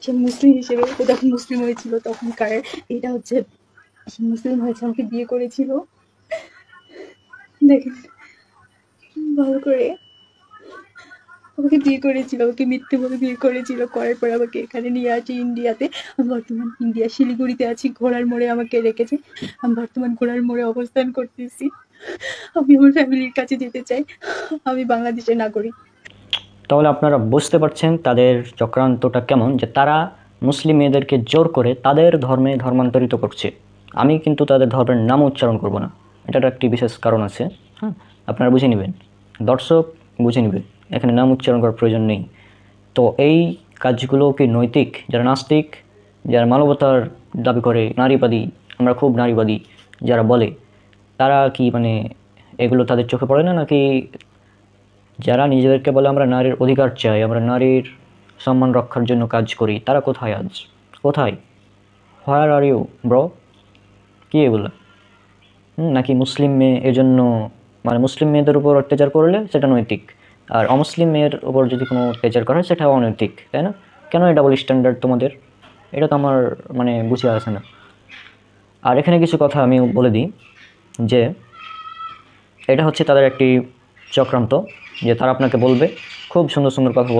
সে মুসলিম হিসেবে ও যখন মুসলিম হয়েছিল তখনকার এটা হচ্ছে, মুসলিম হয়েছে, আমাকে বিয়ে করেছিল। দেখেন ভালো করে, আমাকে বিয়ে করেছিল, আমাকে মিথ্যে বলে বিয়ে করেছিল, করার পর আমাকে এখানে নিয়ে আসি ইন্ডিয়াতে। আমি বর্তমান ইন্ডিয়া শিলিগুড়িতে আছি, ঘোড়ার মোড়ে আমাকে রেখেছে। আমি বর্তমান ঘোড়ার মোড়ে অবস্থান করতেছি। আমি আমার ফ্যামিলির কাছে যেতে চাই, আমি বাংলাদেশের নাগরিক। তাহলে আপনারা বুঝতে পারছেন তাদের চক্রান্তটা কেমন, যে তারা মুসলিম মেয়েদেরকে জোর করে তাদের ধর্মে ধর্মান্তরিত করছে। আমি কিন্তু তাদের ধর্মের নাম উচ্চারণ করব না, এটার একটি বিশেষ কারণ আছে। হ্যাঁ, আপনারা বুঝে নেবেন, দর্শক বুঝে নেবেন, এখানে নাম উচ্চারণ করার প্রয়োজন নেই। তো এই কাজগুলো কি নৈতিক? যারা নাস্তিক, যারা মানবতার দাবি করে, নারীবাদী, আমরা খুব নারীবাদী যারা বলে, তারা কি মানে এগুলো তাদের চোখে পড়ে না? নাকি যারা নিজেদেরকে বলে আমরা নারীর অধিকার চাই, আমরা নারীর সম্মান রক্ষার জন্য কাজ করি, তারা কোথায় আজ? কোথায়? হোয়ার আর ইউ ব্রো? কি এগুলো? নাকি মুসলিম মেয়ে এজন্য মানে মুসলিম মেয়েদের উপর অত্যাচার করলে সেটা নৈতিক, আর অমুসলিম মেয়ের উপর যদি কোনো অত্যাচার করা হয় সেটা অনৈতিক, তাই না? কেন এটা ডাবল স্ট্যান্ডার্ড তোমাদের? এটা তো আমার মানে বুঝে আসে না। আর এখানে কিছু কথা আমি বলে দিই যে এটা হচ্ছে তাদের একটি চক্রান্ত, যে তারা আপনাকে বলবে, খুব সুন্দর সুন্দর কথা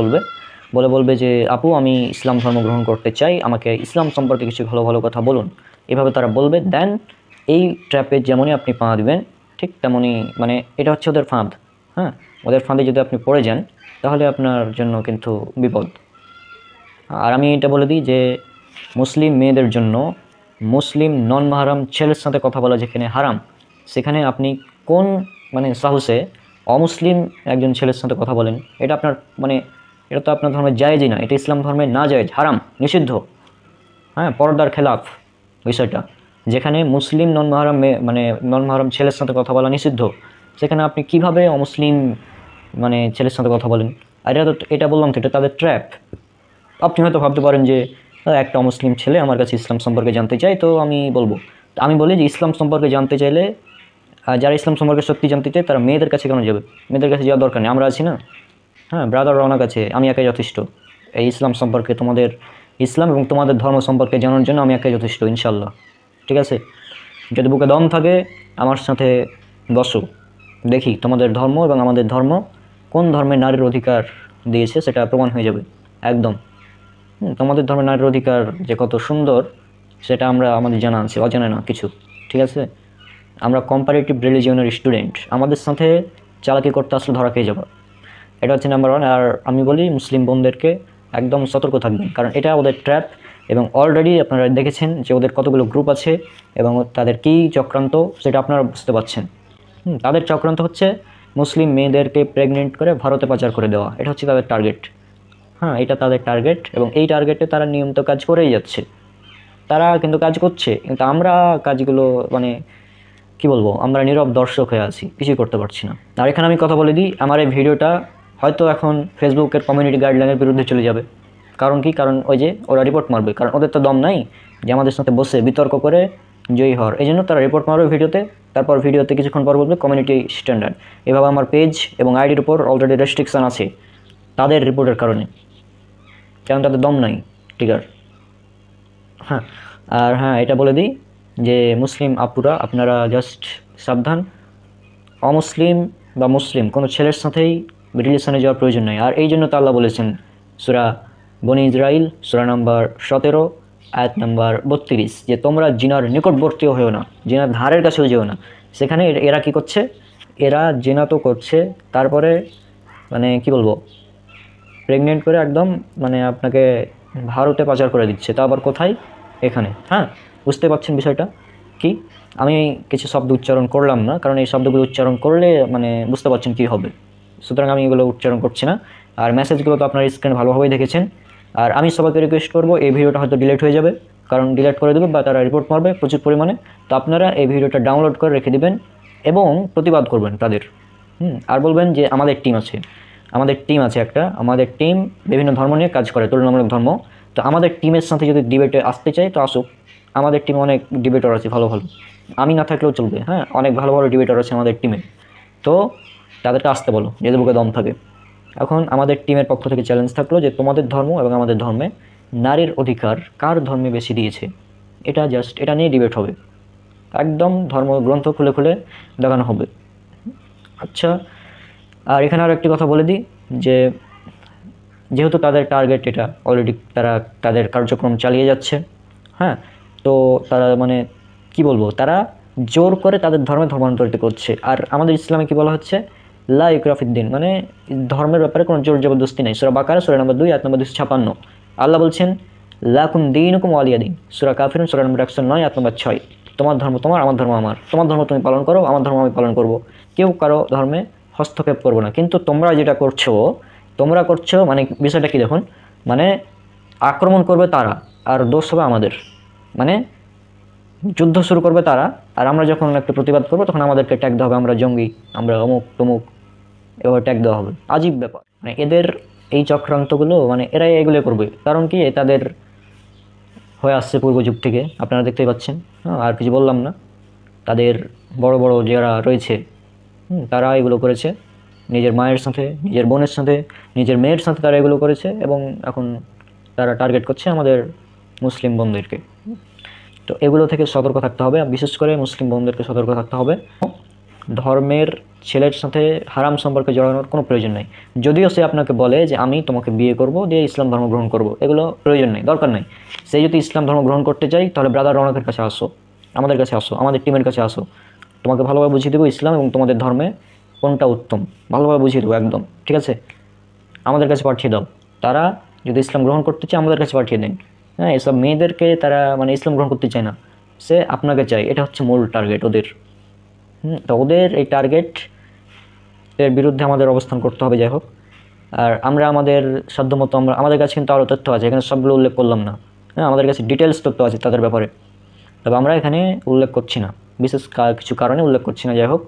বলবে যে আপু আমি ইসলাম ধর্ম গ্রহণ করতে চাই, আমাকে ইসলাম সম্পর্কে কিছু ভালো ভালো কথা বলুন। এভাবে তারা বলবে। দেন এই ট্র্যাপে যেমনই আপনি পা দিবেন ঠিক তেমনই মানে এটা হচ্ছে ওদের ফাঁদ। হ্যাঁ, ওদের ফাঁদে যদি আপনি পড়ে যান তাহলে আপনার জন্য কিন্তু বিপদ। আর আমি এটা বলে দিই যে মুসলিম মেয়েদের জন্য মুসলিম নন মাহরাম ছেলের সাথে কথা বলা যেখানে হারাম, সেখানে আপনি কোন মানে সাহসে অমুসলিম একজন ছেলের সাথে কথা বলেন? এটা আপনার মানে এটা তো আপনার ধর্মের জায়েজই না, এটা ইসলাম ধর্মের না জায়েজ, হারাম, নিষিদ্ধ। হ্যাঁ, পর্দার খেলাফ বিষয়টা। যেখানে মুসলিম নন মাহরাম মানে নন মাহরাম ছেলের সাথে কথা বলা নিষিদ্ধ, সেখানে আপনি কিভাবে অমুসলিম মানে ছেলের সাথে কথা বলেন? আর এটা বললাম তো এটা তাদের ট্র্যাপ। আপনি হয়তো ভাবতে পারেন যে একটা অমুসলিম ছেলে আমার কাছে ইসলাম সম্পর্কে জানতে চাই, তো আমি বলবো। আমি বলি যে ইসলাম সম্পর্কে জানতে চাইলে, যারা ইসলাম সম্পর্কে সত্যি জানতে চায় তারা মেয়েদের কাছে কেন যাবে? মেয়েদের কাছে যাওয়ার দরকার নেই, আমরা আছি না। হ্যাঁ, ব্রাদার রওনা কাছে, আমি একাই যথেষ্ট এই ইসলাম সম্পর্কে তোমাদের ইসলাম এবং তোমাদের ধর্ম সম্পর্কে জানার জন্য আমি একাই যথেষ্ট, ইনশাল্লাহ। ঠিক আছে, যদি বুকে দম থাকে আমার সাথে বসো, দেখি তোমাদের ধর্ম এবং আমাদের ধর্ম কোন ধর্মে নারীর অধিকার দিয়েছে সেটা প্রমাণ হয়ে যাবে একদম। তোমাদের ধর্মের নারীর অধিকার যে কত সুন্দর সেটা আমরা আমাদের জানা আছে, অজানা না কিছু। ঠিক আছে, আমরা কম্পারেটিভ রিলিজিয়নের স্টুডেন্ট, আমাদের সাথে চালাকি করতে আসলে ধরা খেয়ে যাবো। এটা হচ্ছে নাম্বার 1। আর আমি বলি মুসলিম বোনদেরকে একদম সতর্ক থাকবেন, কারণ এটা ওদের ট্র্যাপ, এবং অলরেডি আপনারা দেখেছেন যে ওদের কতগুলো গ্রুপ আছে এবং তাদের কী চক্রান্ত সেটা আপনারা বুঝতে পারছেন। তাদের চক্রান্ত হচ্ছে মুসলিম মেয়েদেরকে প্রেগনেন্ট করে ভারতে পাচার করে দেওয়া, এটা হচ্ছে তাদের টার্গেট। হ্যাঁ, এটা তাদের টার্গেট, এবং এই টার্গেটে তারা নিয়মিত কাজ করেই যাচ্ছে। তারা কিন্তু কাজ করছে, কিন্তু আমরা কাজগুলো মানে কি বলবো, আমরা নীরব দর্শক হয়ে আছি, কিছুই করতে পারছি না। আর এখানে আমি কথা বলে দিই, আমার এই ভিডিওটা হয়তো এখন ফেসবুকের কমিউনিটি গাইডলাইনের বিরুদ্ধে চলে যাবে। কারণ কি, কারণ ওই যে ওরা রিপোর্ট মারবে, কারণ ওদের তো দম নাই যে আমাদের সাথে বসে বিতর্ক করে জয়ী হওয়ার। এই জন্য তারা রিপোর্ট মারবে ভিডিওতে, তারপর ভিডিওতে কিছুক্ষণ পর বলবে কমিউনিটি স্ট্যান্ডার্ড। এভাবে আমার পেজ এবং আইডির উপর অলরেডি রেস্ট্রিকশান আছে তাদের রিপোর্টের কারণে, কারণ তাদের দম নাই। ঠিক আছে, হ্যাঁ। আর হ্যাঁ, এটা বলে দিই যে মুসলিম আপুরা আপনারা জাস্ট সাবধান, অমুসলিম বা মুসলিম কোনো ছেলের সাথেই রিলেশনে যাওয়ার প্রয়োজন নেই। আর এই জন্য তো আল্লাহ বলেছেন সূরা বনী ইসরাইল সূরা নাম্বার 17 আয়াত নাম্বার 32 যে তোমরা জিনার নিকটবর্তীও হয়েও না, জিনার ধারের কাছেও যেও না। সেখানে এরা কি করছে, এরা জিনা তো করছে, তারপরে মানে কি বলবো, প্রেগনেন্ট করে একদম মানে আপনাকে ভারতে পাচার করে দিচ্ছে, তা আবার কোথায়, এখানে। হ্যাঁ, বুঝতে পারছেন বিষয়টা কি। আমি কিছু শব্দ উচ্চারণ করলাম না, কারণ এই শব্দগুলো উচ্চারণ করলে মানে বুঝতে পারছেন কী হবে, সুতরাং আমি এগুলো উচ্চারণ করছি না। আর মেসেজগুলো তো আপনার স্ক্রিনে ভালোভাবেই দেখেছেন। আর আমি সবাইকে রিকোয়েস্ট করবো, এই ভিডিওটা হয়তো ডিলিট হয়ে যাবে, কারণ ডিলিট করে দেবে বা তারা রিপোর্ট মারবে প্রচুর পরিমাণে। তো আপনারা এই ভিডিওটা ডাউনলোড করে রেখে দিবেন এবং প্রতিবাদ করবেন তাদের। আর বলবেন যে আমাদের টিম আছে, আমাদের টিম আছে একটা, আমাদের টিম বিভিন্ন ধর্ম নিয়ে কাজ করে, তুলনামূলক ধর্ম। তো আমাদের টিমের সাথে যদি ডিবেটে আসতে চাই তো আসুক, আমাদের টিমে অনেক ডিবেটর আছে ভালো ভালো, আমি না থাকলেও চলবে। হ্যাঁ, অনেক ভালো ভালো ডিবেটর আছে আমাদের টিমে, তো তাদেরকে আসতে বলো যদি বুকে দম থাকে। এখন আমাদের টিমের পক্ষ থেকে চ্যালেঞ্জ থাকলো যে তোমাদের ধর্ম এবং আমাদের ধর্মে নারীর অধিকার কার ধর্মে বেশি দিয়েছে, এটা জাস্ট এটা নিয়ে ডিবেট হবে, একদম ধর্মগ্রন্থ খুলে খুলে দেখানো হবে। আচ্ছা, আর এখানে আর একটি কথা বলে দিই যে যেহেতু তাদের টার্গেট এটা, অলরেডি তারা তাদের কার্যক্রম চালিয়ে যাচ্ছে। হ্যাঁ, তো তারা মানে কি বলবো, তারা জোর করে তাদের ধর্মে ধর্মান্তরিত করছে। আর আমাদের ইসলামে কি বলা হচ্ছে, লা ইকরাহা ফিদ্দিন, মানে ধর্মের ব্যাপারে কোনো জোর জবরদস্তি নেই। সূরা বাকারা সূরা নম্বর 2 আয়াত নম্বর 256 আল্লাহ বলছেন লাকুম দীনুকুম ওয়ালিয়া দিন। সূরা কাফিরুন সূরা নম্বর 109 আয়াত নম্বর 6 তোমার ধর্ম তোমার, আমার ধর্ম আমার, তোমার ধর্ম তুমি পালন করো, আমার ধর্ম আমি পালন করব, কেউ কারো ধর্মে হস্তক্ষেপ করবো না। কিন্তু তোমরা যেটা করছো মানে বিষয়টা কি দেখুন, মানে আক্রমণ করবে তারা আর দোষ হবে আমাদের, মানে যুদ্ধ শুরু করবে তারা, আর আমরা যখন একটু প্রতিবাদ করবো তখন আমাদেরকে ট্যাগ দেওয়া হবে আমরা জঙ্গি, আমরা অমুক তমুক, এবার ট্যাগ দেওয়া হবে। আজীব ব্যাপার, মানে এদের এই চক্রান্তগুলো মানে এরাই এগুলো করবে। কারণ কি, তাদের হয়ে আসছে পূর্ব যুগ থেকে, আপনারা দেখতেই পাচ্ছেন। আর কিছু বললাম না, তাদের বড় বড় যারা রয়েছে তারা এগুলো করেছে, নিজের মায়ের সাথে, নিজের বোনের সাথে, নিজের মেয়ের সাথে তারা এগুলো করেছে, এবং এখন তারা টার্গেট করছে আমাদের মুসলিম বোনদেরকে। তো এগুলো থেকে সতর্ক থাকতে হবে, বিশেষ করে মুসলিম বোনদেরকে সতর্ক থাকতে হবে। ধর্মের ছেলের সাথে হারাম সম্পর্কে জড়ানোর কোনো প্রয়োজন নেই। যদিও সে আপনাকে বলে যে আমি তোমাকে বিয়ে করব, দিয়ে ইসলাম ধর্ম গ্রহণ করব, এগুলো প্রয়োজন নেই, দরকার নেই। সে যদি ইসলাম ধর্ম গ্রহণ করতে চাই তাহলে ব্রাদার রৌনকের কাছে আসো, আমাদের কাছে আসো, আমাদের টিমের কাছে আসো, তোমাকে ভালোভাবে বুঝিয়ে দেবো ইসলাম এবং তোমাদের ধর্মে কোনটা উত্তম, ভালোভাবে বুঝিয়ে দেবো একদম। ঠিক আছে, আমাদের কাছে পাঠিয়ে দাও। তারা যদি ইসলাম গ্রহণ করতে চায় আমাদের কাছে পাঠিয়ে দেন। হ্যাঁ, এসব মেয়েদেরকে তারা মানে ইসলাম গ্রহণ করতে চায় না, সে আপনাকে চায়, এটা হচ্ছে মূল টার্গেট ওদের। তো ওদের এই টার্গেট এর বিরুদ্ধে আমাদের অবস্থান করতে হবে, যাই হোক। আর আমরা আমাদের সাধ্যমতো আমাদের কাছে কিন্তু আরও তথ্য আছে, এখানে সবগুলো উল্লেখ করলাম না। হ্যাঁ, আমাদের কাছে ডিটেলস তথ্য আছে তাদের ব্যাপারে, তবে আমরা এখানে উল্লেখ করছি না, বিশেষ কিছু কারণে উল্লেখ করছি না, যাই হোক।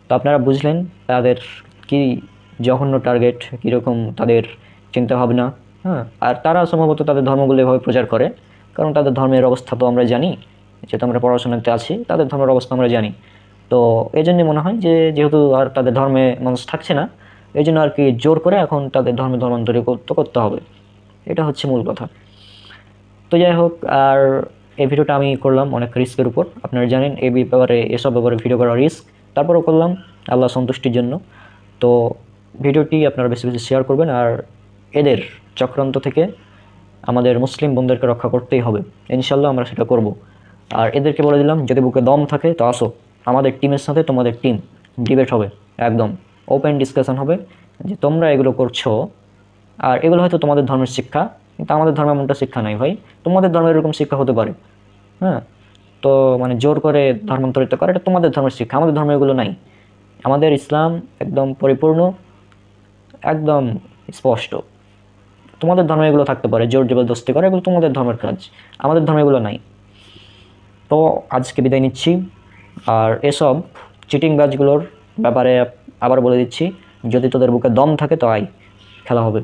তো আপনারা বুঝলেন তাদের কি জঘন্য টার্গেট, কীরকম তাদের চিন্তাভাবনা। হ্যাঁ, আর তারা সম্ভবত তাদের ধর্মগুলো এভাবে প্রচার করে, কারণ তাদের ধর্মের অবস্থা তো আমরা জানি, যেহেতু আমরা পড়াশোনাতে আছি, তাদের ধর্মের অবস্থা আমরা জানি। তো এই জন্যই মনে হয় যে যেহেতু আর তাদের ধর্মে মানুষ থাকছে না, এই জন্য আর কি জোর করে এখন তাদের ধর্মে ধর্মান্তরিত করতে হবে, এটা হচ্ছে মূল কথা। তো যাই হোক, আর এই ভিডিওটা আমি করলাম অনেক রিস্কের উপর। আপনারা জানেন এই ব্যাপারে, এসব ব্যাপারে ভিডিও করা রিস্ক, তারপরেও করলাম আল্লাহ সন্তুষ্টির জন্য। তো ভিডিওটি আপনারা বেশি বেশি শেয়ার করবেন, আর এদের চক্রান্ত থেকে আমাদের মুসলিম বন্ধুদেরকে রক্ষা করতেই হবে। ইনশাল্লাহ আমরা সেটা করব। আর এদেরকে বলে দিলাম, যদি বুকে দম থাকে তো আসো, আমাদের টিমের সাথে তোমাদের টিম ডিবেট হবে, একদম ওপেন ডিসকাশন হবে যে তোমরা এগুলো করছো, আর এগুলো হয়তো তোমাদের ধর্মের শিক্ষা, কিন্তু আমাদের ধর্মে এমনটা শিক্ষা নাই ভাই। তোমাদের ধর্মের এরকম শিক্ষা হতে পারে, হ্যাঁ, তো মানে জোর করে ধর্মান্তরিত করা, এটা তোমাদের ধর্মের শিক্ষা, আমাদের ধর্মে এগুলো নাই। আমাদের ইসলাম একদম পরিপূর্ণ, একদম স্পষ্ট। তোমাদের ধর্মে এগুলো থাকতে পারে, জোর জবরদস্তি করা, এগুলো তোমাদের ধর্মের কাজ, আমাদের ধর্মে এগুলো নাই। তো আজকে বিদায় নিচ্ছি। আর এসব চিটিং ব্যাচগুলোর ব্যাপারে আবার বলে দিচ্ছি, যদি তোদের বুকে দম থাকে তো আয়, খেলা হবে।